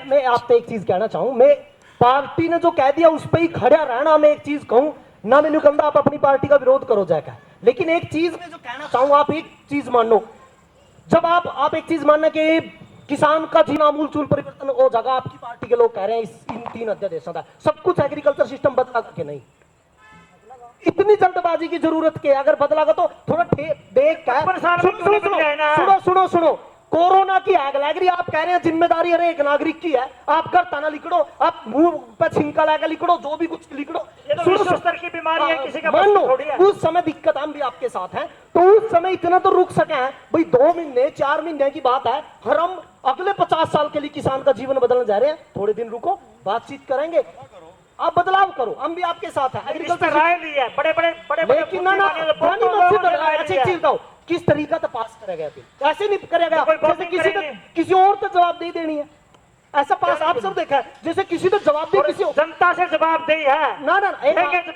मैं आपसे एक चीज कहना चाहूँ, मैं पार्टी ने जो कह दिया उस पर ही खड़ा रहना। मैं एक चीज कहूँ ना, मैंने कहूँ आप अपनी पार्टी का विरोध करो जाकर, लेकिन एक चीज मैं जो कहना चाहूँ, आप एक चीज मानो, जब आप एक चीज मानना कि किसान का जीना मूल चूल परिवर्तन हो जाएगा, आपकी पार्टी के लोग कह रहे हैं इन 3 अध्यादेशों का सब कुछ एग्रीकल्चर सिस्टम बदला के नहीं। इतनी जल्दबाजी की जरूरत क्या? अगर बदलागा तो थोड़ा देख कर सुनो, कोरोना की आग लग रही, आप कह रहे हैं जिम्मेदारी हर एक नागरिक की है। आप घर ताना लिखड़ो, आप मुंह पे छिंका लगा लिखड़ो, जो भी कुछ लिखड़ो, स्तर की बीमारी है, किसी का मान लो उस समय दिक्कत हम भी आपके साथ हैं, तो उस समय इतना तो रुक सके हैं भाई। 2 महीने 4 महीने की बात है, हम अगले 50 साल के लिए किसान का जीवन बदलने जा रहे हैं। थोड़े दिन रुको, बातचीत करेंगे, आप बदलाव करो, हम भी आपके साथ हैं। एग्रीकल्चर राय ली है, बड़े लेकिन ना अच्छी चीज बताओ, किस तरीका से पास करेगा? ऐसे नहीं करेगा जैसे किसी और तो जवाब दे देनी है। ऐसा पास आप सब देखा है, जैसे किसी तो जवाब दे, किसी जनता से जवाब दे है ना राजनीति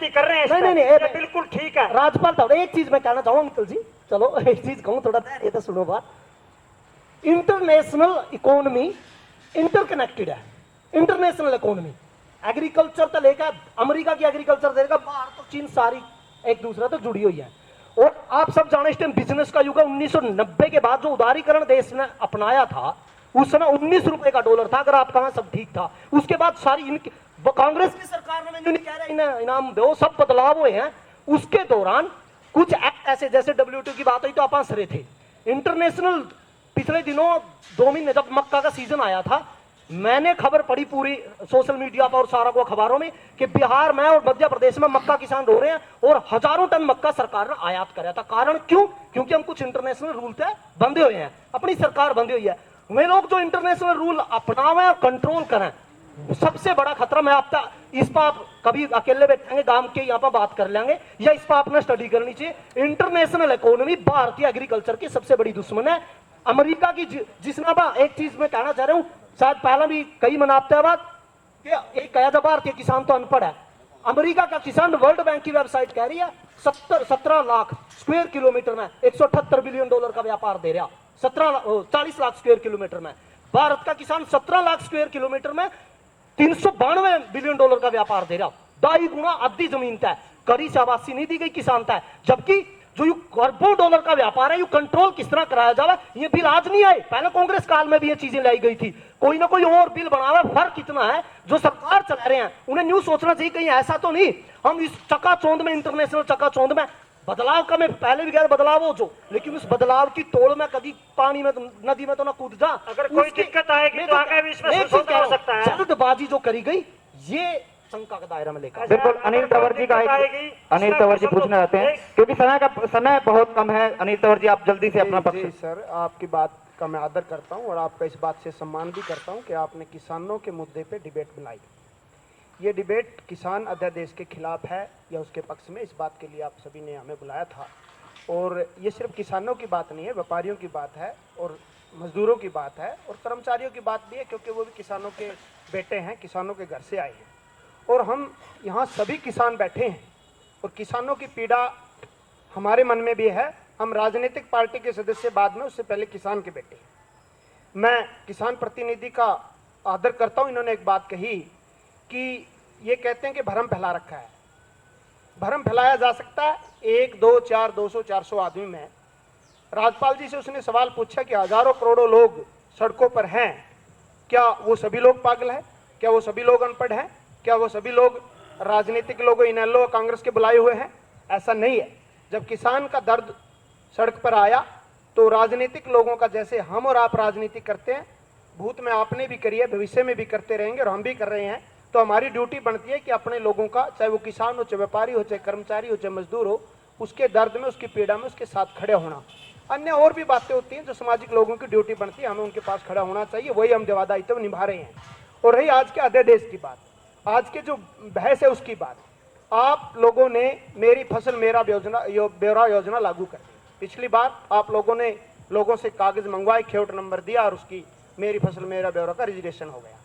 कर रहे हैं। नहीं, बिल्कुल ठीक है। राज्यपाल साहब, एक चीज मैं कहना चाहूंगा अंकल जी, चलो एक चीज कहूँ, थोड़ा ये तो सुनो बात। इंटरनेशनल इकोनॉमी इंटरकनेक्टेड है। इंटरनेशनल इकोनॉमी एग्रीकल्चर तो लेकर अमेरिका की एग्रीकल्चर देगा, बाहर तो चीन सारी एक दूसरे तो जुड़ी हुई है। और आप सब जाने इस टाइम बिजनेस का युग है। 1990 के बाद जो उदारीकरण देश ने अपनाया था, उस समय 19 रुपए का डॉलर था, अगर आपका सब ठीक था। उसके बाद सारी कांग्रेस की सरकार ने, मैं नहीं कह रहा इन्हें इनाम दो, सब बदलाव हुए हैं। उसके दौरान कुछ एक्ट ऐसे, जैसे WTO की बात हुई तो आप हंस थे। इंटरनेशनल पिछले दिनों 2 महीने जब मक्का का सीजन आया था, मैंने खबर पढ़ी पूरी सोशल मीडिया पर और सारा को अखबारों में कि बिहार में और मध्य प्रदेश में मक्का किसान रो रहे हैं और हजारों टन मक्का सरकार ने आयात कराया था। कारण क्यों? क्योंकि हम कुछ इंटरनेशनल रूल से बंधे हुए हैं, अपनी सरकार बंधी हुई है। वे लोग जो इंटरनेशनल रूल अपनावें और कंट्रोल करें, सबसे बड़ा खतरा मैं आपका, इस पर आप कभी अकेले बैठेंगे गांव के यहाँ पर बात कर लेंगे, या इस पर आपने स्टडी करनी चाहिए। इंटरनेशनल इकोनॉमी भारतीय एग्रीकल्चर की सबसे बड़ी दुश्मन है। अमेरिका की जिसना एक चीज मैं कहना चाह रहा हूँ, शायद पहला भी कई मनाते हैं बात कि एक कहा था भारतीय किसान तो अनपढ़ है। अमेरिका का किसान वर्ल्ड बैंक की वेबसाइट कह रही है 17 लाख स्क्वायर किलोमीटर में 178 बिलियन डॉलर का व्यापार दे रहा। 40 लाख स्क्वायर किलोमीटर में भारत का किसान 17 लाख स्क्वायर किलोमीटर में 392 बिलियन डॉलर का व्यापार दे रहा। 2.5 गुना आधी जमीन तय करी शाबाशी नहीं दी गई किसान तय, जबकि जो यू अरबों डॉलर का व्यापार है यू कंट्रोल किस तरह कराया जाए, ये बिल आज नहीं आए, पहले कांग्रेस काल में भी ये चीजें लाई गई थी, कोई ना कोई और बिल बनावा। फर्क इतना है जो सरकार चला रहे हैं उन्हें न्यू सोचना चाहिए कहीं ऐसा तो नहीं हम इस चकाचौंध में, इंटरनेशनल चकाचौंध में बदलाव का, मैं पहले भी कह बदलाव हो जो, लेकिन उस बदलाव की तोड़ में कभी पानी में नदी में तो ना कूद जा। अगर कोई दिक्कत आएगी तो आगे भी इसमें संशोधन हो सकता है। जल्दबाजी जो करी गई ये शंका का दायरा में लेकर। बिल्कुल अनिल तंवर जी का अनिल तंवर जी पूछना चाहते हैं क्योंकि समय बहुत कम है। अनिल तंवर जी आप जल्दी से अपना जी पक्ष। सर, आपकी बात का मैं आदर करता हूं और आपका इस बात से सम्मान भी करता हूं कि आपने किसानों के मुद्दे पे डिबेट बुलाई। ये डिबेट किसान अध्यादेश के खिलाफ है या उसके पक्ष में, इस बात के लिए आप सभी ने हमें बुलाया था। और ये सिर्फ किसानों की बात नहीं है, व्यापारियों की बात है और मजदूरों की बात है और कर्मचारियों की बात भी है, क्योंकि वो भी किसानों के बेटे हैं, किसानों के घर से आए हैं। और हम यहाँ सभी किसान बैठे हैं और किसानों की पीड़ा हमारे मन में भी है। हम राजनीतिक पार्टी के सदस्य बाद में, उससे पहले किसान के बेटे हैं। मैं किसान प्रतिनिधि का आदर करता हूँ। इन्होंने एक बात कही कि ये कहते हैं कि भरम फैला रखा है। भरम फैलाया जा सकता है 1, 2, 4, 200, 400 आदमी में। राज्यपाल जी से उसने सवाल पूछा कि हजारों करोड़ों लोग सड़कों पर हैं, क्या वो सभी लोग पागल हैं? क्या वो सभी लोग अनपढ़ हैं? क्या वो सभी लोग राजनीतिक लोगों, इनेलो, कांग्रेस के बुलाए हुए हैं? ऐसा नहीं है। जब किसान का दर्द सड़क पर आया तो राजनीतिक लोगों का, जैसे हम और आप राजनीति करते हैं, भूत में आपने भी करी है, भविष्य में भी करते रहेंगे और हम भी कर रहे हैं, तो हमारी ड्यूटी बनती है कि अपने लोगों का, चाहे वो किसान हो, चाहे व्यापारी हो, चाहे कर्मचारी हो, चाहे मजदूर हो, उसके दर्द में, उसकी पीड़ा में उसके साथ खड़े होना। अन्य और भी बातें होती हैं जो सामाजिक लोगों की ड्यूटी बनती है, हमें उनके पास खड़ा होना चाहिए, वही हम जवाबदायित्व निभा रहे हैं। और रही आज के अध्यादेश की बात, आज के जो बहस है उसकी बात, आप लोगों ने मेरी फसल मेरा ब्यौरा योजना लागू कर दी। पिछली बार आप लोगों ने लोगों से कागज मंगवाए, खेवट नंबर दिया और उसकी मेरी फसल मेरा ब्यौरा का रजिस्ट्रेशन हो गया।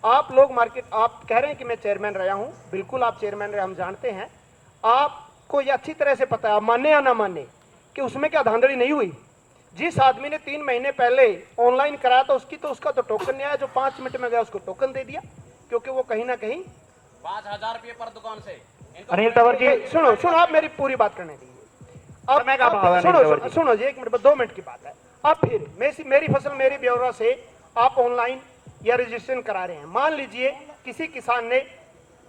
आप लोग मार्केट, आप कह रहे हैं कि मैं चेयरमैन रहा हूं, बिल्कुल आप चेयरमैन रहे, हम जानते हैं। आपको ये अच्छी तरह से पता है, आप माने या ना माने, कि उसमें क्या धांधली नहीं हुई। जिस आदमी ने 3 महीने पहले ऑनलाइन कराया था उसका तो टोकन नहीं आया, जो 5 मिनट में गया उसको टोकन दे दिया, क्योंकि वो कहीं ना कहीं 5,000 रुपये पर दुकान से। अनिल तंवर जी सुनो आप मेरी पूरी बात करने दीजिए। सुनो जी, 1 मिनट, 2 मिनट की बात है। अब फिर मेरी फसल मेरी ब्यौरा से आप ऑनलाइन या रजिस्ट्रेशन करा रहे हैं। मान लीजिए किसी किसान ने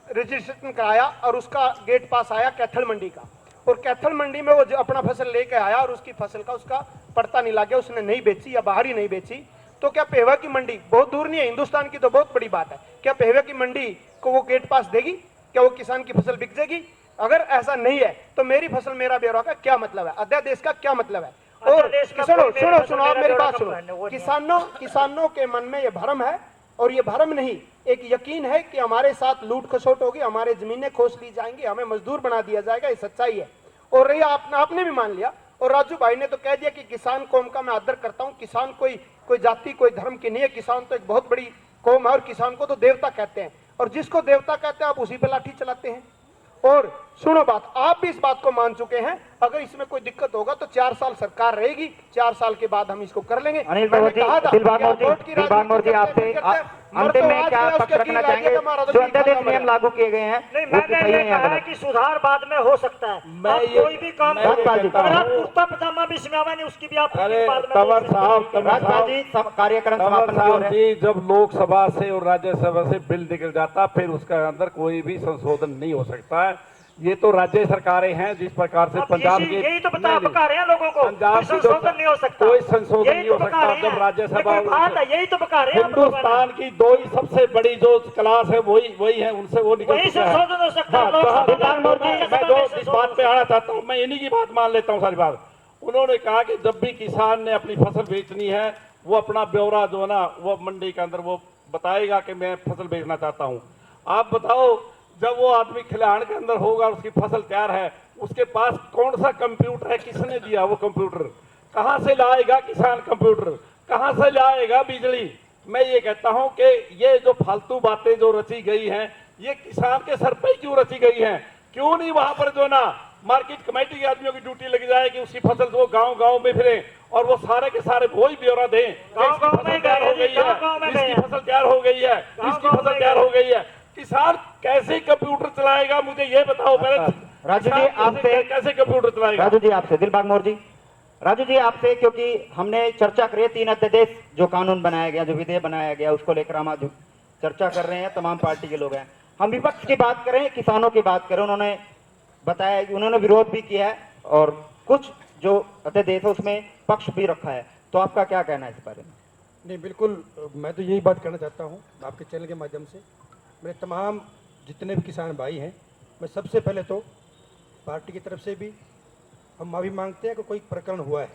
रजिस्ट्रेशन कराया और उसका गेट पास आया कैथल मंडी का, और कैथल मंडी में वो जो अपना फसल लेके आया और उसकी फसल का उसका पड़ता नहीं लग गया, उसने नहीं बेची या बाहर ही नहीं बेची, तो क्या पेहवा की मंडी, बहुत दूर नहीं है, हिंदुस्तान की तो बहुत बड़ी बात है, क्या पेहवा की मंडी को वो गेट पास देगी? क्या वो किसान की फसल बिक जाएगी? अगर ऐसा नहीं है तो मेरी फसल मेरा ब्यौरा का क्या मतलब है, अध्यादेश का क्या मतलब है? और सुनो आप मेरी बात सुनो, किसानों के मन में ये भ्रम है, और ये भ्रम नहीं, एक यकीन है कि हमारे साथ लूट खसोट होगी, हमारे जमीनें खोस ली जाएंगी, हमें मजदूर बना दिया जाएगा, ये सच्चाई है। और रही आपने भी मान लिया, और राजू भाई ने तो कह दिया कि किसान कौम का मैं आदर करता हूं। किसान कोई जाति, कोई धर्म की नहीं है, किसान तो एक बहुत बड़ी कौम है और किसान को तो देवता कहते हैं, और जिसको देवता कहते हैं आप उसी पे लाठी चलाते हैं। और सुनो बात, आप भी इस बात को मान चुके हैं, अगर इसमें कोई दिक्कत होगा तो 4 साल सरकार रहेगी, 4 साल के बाद हम इसको कर लेंगे। अनिल तंवर जी, दिलबाग मौर्य जी आपसे अंतिम में क्या पक्ष रखना चाहेंगे? जो अध्यादेश नियम लागू किए गए हैं नहीं, मैंने ये कहा है कि सुधार बाद में हो सकता है। आप कोई भी काम अगर आप कुर्ता पजामा भी सिमावा नहीं, उसकी भी आप बाद में कार्यक्रम समापन जी, जब लोकसभा से और राज्यसभा से बिल निकल जाता फिर उसका अंदर कोई भी संशोधन नहीं हो सकता है। ये तो राज्य सरकारें हैं, जिस प्रकार से पंजाब के, यही तो बता रहे हैं लोगों को, पंजाब संशोधन नहीं हो सकता, कोई संशोधन नहीं हो सकता। जब राज्यसभा, यही तो बता रहे हैं, हिंदुस्तान की 2 ही सबसे बड़ी जो क्लास है वही है, उनसे वो निकल चुका है। संशोधन हो सकता है। मैं जो इस बात पे आना चाहता हूँ, मैं इन्हीं की बात मान लेता हूँ सारी बात। उन्होंने कहा कि जब भी किसान ने अपनी फसल बेचनी है, वो अपना ब्यौरा जो है ना, वो मंडी के अंदर वो बताएगा कि मैं फसल बेचना चाहता हूँ। आप बताओ, जब वो आदमी खलिहान के अंदर होगा, उसकी फसल तैयार है, उसके पास कौन सा कंप्यूटर है, किसने दिया वो कंप्यूटर? कहां से लाएगा किसान कंप्यूटर? कहां से लाएगा बिजली? मैं ये कहता हूं कि ये जो फालतू बातें जो रची गई हैं, ये किसान के सर पे क्यों रची गई हैं? क्यों नहीं वहां पर जो ना मार्केट कमेटी के आदमियों की ड्यूटी लग जाए कि उसकी फसल वो गांव में फिरे और वो सारे के सारे वही ब्यौरा दें, गांव में तैयार हो गई है, इसकी फसल तैयार हो गई है, इसकी फसल तैयार हो गई है। किसान कैसे कंप्यूटर चलाएगा, मुझे ये बताओ पहले। राजू जी किसान आपसे, कैसे कंप्यूटर चलाएगा? राजू जी आपसे, दिलबाग मोर जी, राजू जी आपसे, क्योंकि हमने चर्चा करी है 3 अध्यादेश जो कानून बनाया गया, जो विधेयक बनाया गया, उसको लेकर हम आज चर्चा कर रहे हैं। तमाम पार्टी के लोग हैं। हम विपक्ष की बात करें, किसानों की बात करें, उन्होंने बताया कि उन्होंने विरोध भी किया है और कुछ जो अध्यादेश है उसमें पक्ष भी रखा है। तो आपका क्या कहना है इस बारे में? नहीं, बिल्कुल मैं तो यही बात कहना चाहता हूँ आपके चैनल के माध्यम से। मेरे तमाम जितने भी किसान भाई हैं, मैं सबसे पहले तो पार्टी की तरफ से भी हम माफ़ी मांगते हैं कि कोई प्रकरण हुआ है।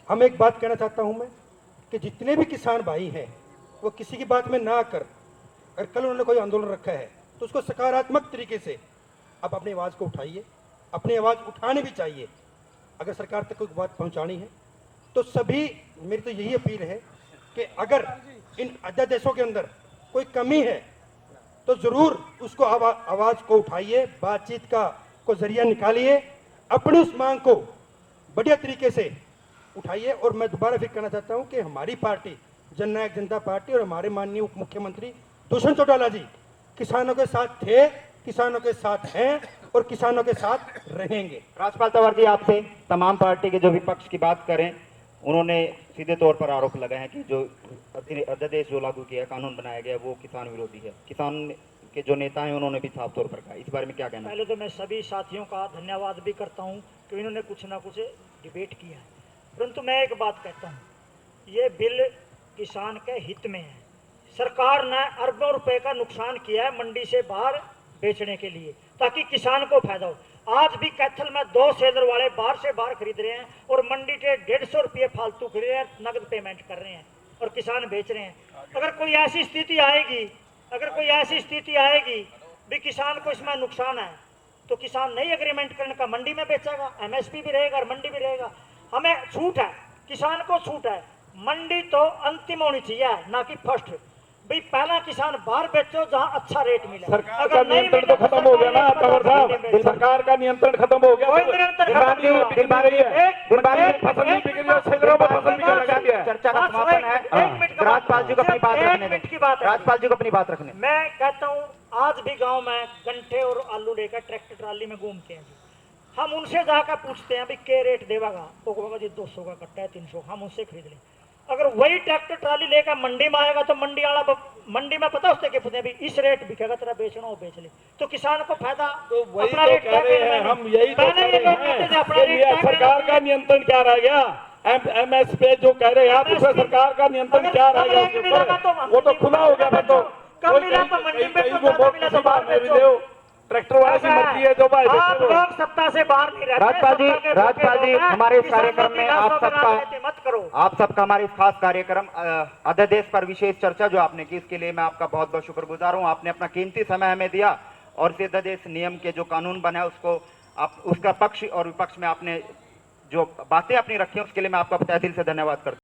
हम एक बात कहना चाहता हूँ मैं कि जितने भी किसान भाई हैं वो किसी की बात में ना आकर, अगर कल उन्होंने कोई आंदोलन रखा है तो उसको सकारात्मक तरीके से आप अपनी आवाज़ को उठाइए। अपनी आवाज़ उठानी भी चाहिए। अगर सरकार तक कोई बात पहुँचानी है तो सभी, मेरी तो यही अपील है कि अगर इन अध्यादेशों के अंदर कोई कमी है तो ज़रूर उसको आवाज़ को उठाइए, बातचीत को जरिया निकालिए, अपनी उस मांग को बढ़िया तरीके से उठाइए। और मैं दोबारा फिर कहना चाहता हूं कि हमारी पार्टी जननायक जनता पार्टी और हमारे माननीय उप मुख्यमंत्री दुष्यंत चौटाला जी किसानों के साथ थे, किसानों के साथ हैं और किसानों के साथ रहेंगे। राजपाल तंवर जी आपसे, तमाम पार्टी के जो विपक्ष की बात करें, उन्होंने सीधे तौर पर आरोप लगाए हैं कि जो अध्यादेश जो लागू किया, कानून बनाया गया, वो किसान विरोधी है। किसान के जो नेता हैं उन्होंने भी साफ तौर पर कहा। इस बारे में क्या कहना है? पहले तो मैं सभी साथियों का धन्यवाद भी करता हूं कि इन्होंने कुछ ना कुछ डिबेट किया है। परंतु मैं एक बात कहता हूं, ये बिल किसान के हित में है। सरकार ने अरबों रुपए का नुकसान किया है मंडी से बाहर बेचने के लिए, ताकि किसान को फायदा हो। आज भी कैथल में 2 सेलर वाले बाहर से बाहर खरीद रहे हैं और मंडी के 150 रुपये फालतू खरीद रहे हैं, नगद पेमेंट कर रहे हैं और किसान बेच रहे हैं। अगर कोई ऐसी स्थिति आएगी, भी किसान को इसमें नुकसान है, तो किसान नई एग्रीमेंट करने का मंडी में बेचेगा, एमएसपी भी रहेगा और मंडी भी रहेगा। हमें छूट है, किसान को छूट है। मंडी तो अंतिम होनी चाहिए, ना कि फर्स्ट। भाई पहला किसान बाहर बेचो जहां अच्छा रेट मिले। सरकार का नियंत्रण तो खत्म हो गया ना तंवर साहब, सरकार का नियंत्रण खत्म हो गया। कोई नियंत्रण खत्म नहीं हुआ। फसल नहीं बिक रही है, सेलरों में फसल बिकने लगा दिया है। चर्चा का समापन है। राजपाल जी को अपनी बात रखने दें। राजपाल जी को अपनी बात रखने। मैं कहता हूँ, आज भी गांव में गंठे और आलू लेकर ट्रैक्टर ट्राली में घूमते हैं जी। हम उनसे जाकर पूछते हैं भी के रेट देवागा, तो बाबा जी 200 का कट्टा है, 300। हम उससे खरीद लें। अगर वही ट्रैक्टर ट्राली लेकर मंडी में आएगा तो मंडी वाला, मंडी में पता उससे कहते हैं भी इस रेट बिकेगा, तेरा बेचना हो बेच ले, तो किसान को फायदा। तो वही तो कह रहे हैं हम, यही तो कह रहे हैं। सरकार का नियंत्रण क्या रह गया? एमएसपी जो कह रहे हैं आप, उसमें सरकार का नियंत्रण क्या रह गया? वो तो खुला हो गया। फिर तो ट्रैक्टर वाले की मर्जी है, जो भाई लोग सत्ता से बाहर नहीं रहते। राजपाल जी हमारे इस कार्यक्रम में आप सबका हमारे इस खास कार्यक्रम अध्यादेश पर विशेष चर्चा जो आपने की, इसके लिए मैं आपका बहुत बहुत शुक्रगुजार हूँ। आपने अपना कीमती समय हमें दिया और इस अध्यादेश नियम के जो कानून बना उसको आप, उसका पक्ष और विपक्ष में आपने जो बातें अपनी रखी हैं, उसके लिए मैं आपका तहे दिल से धन्यवाद करता हूँ।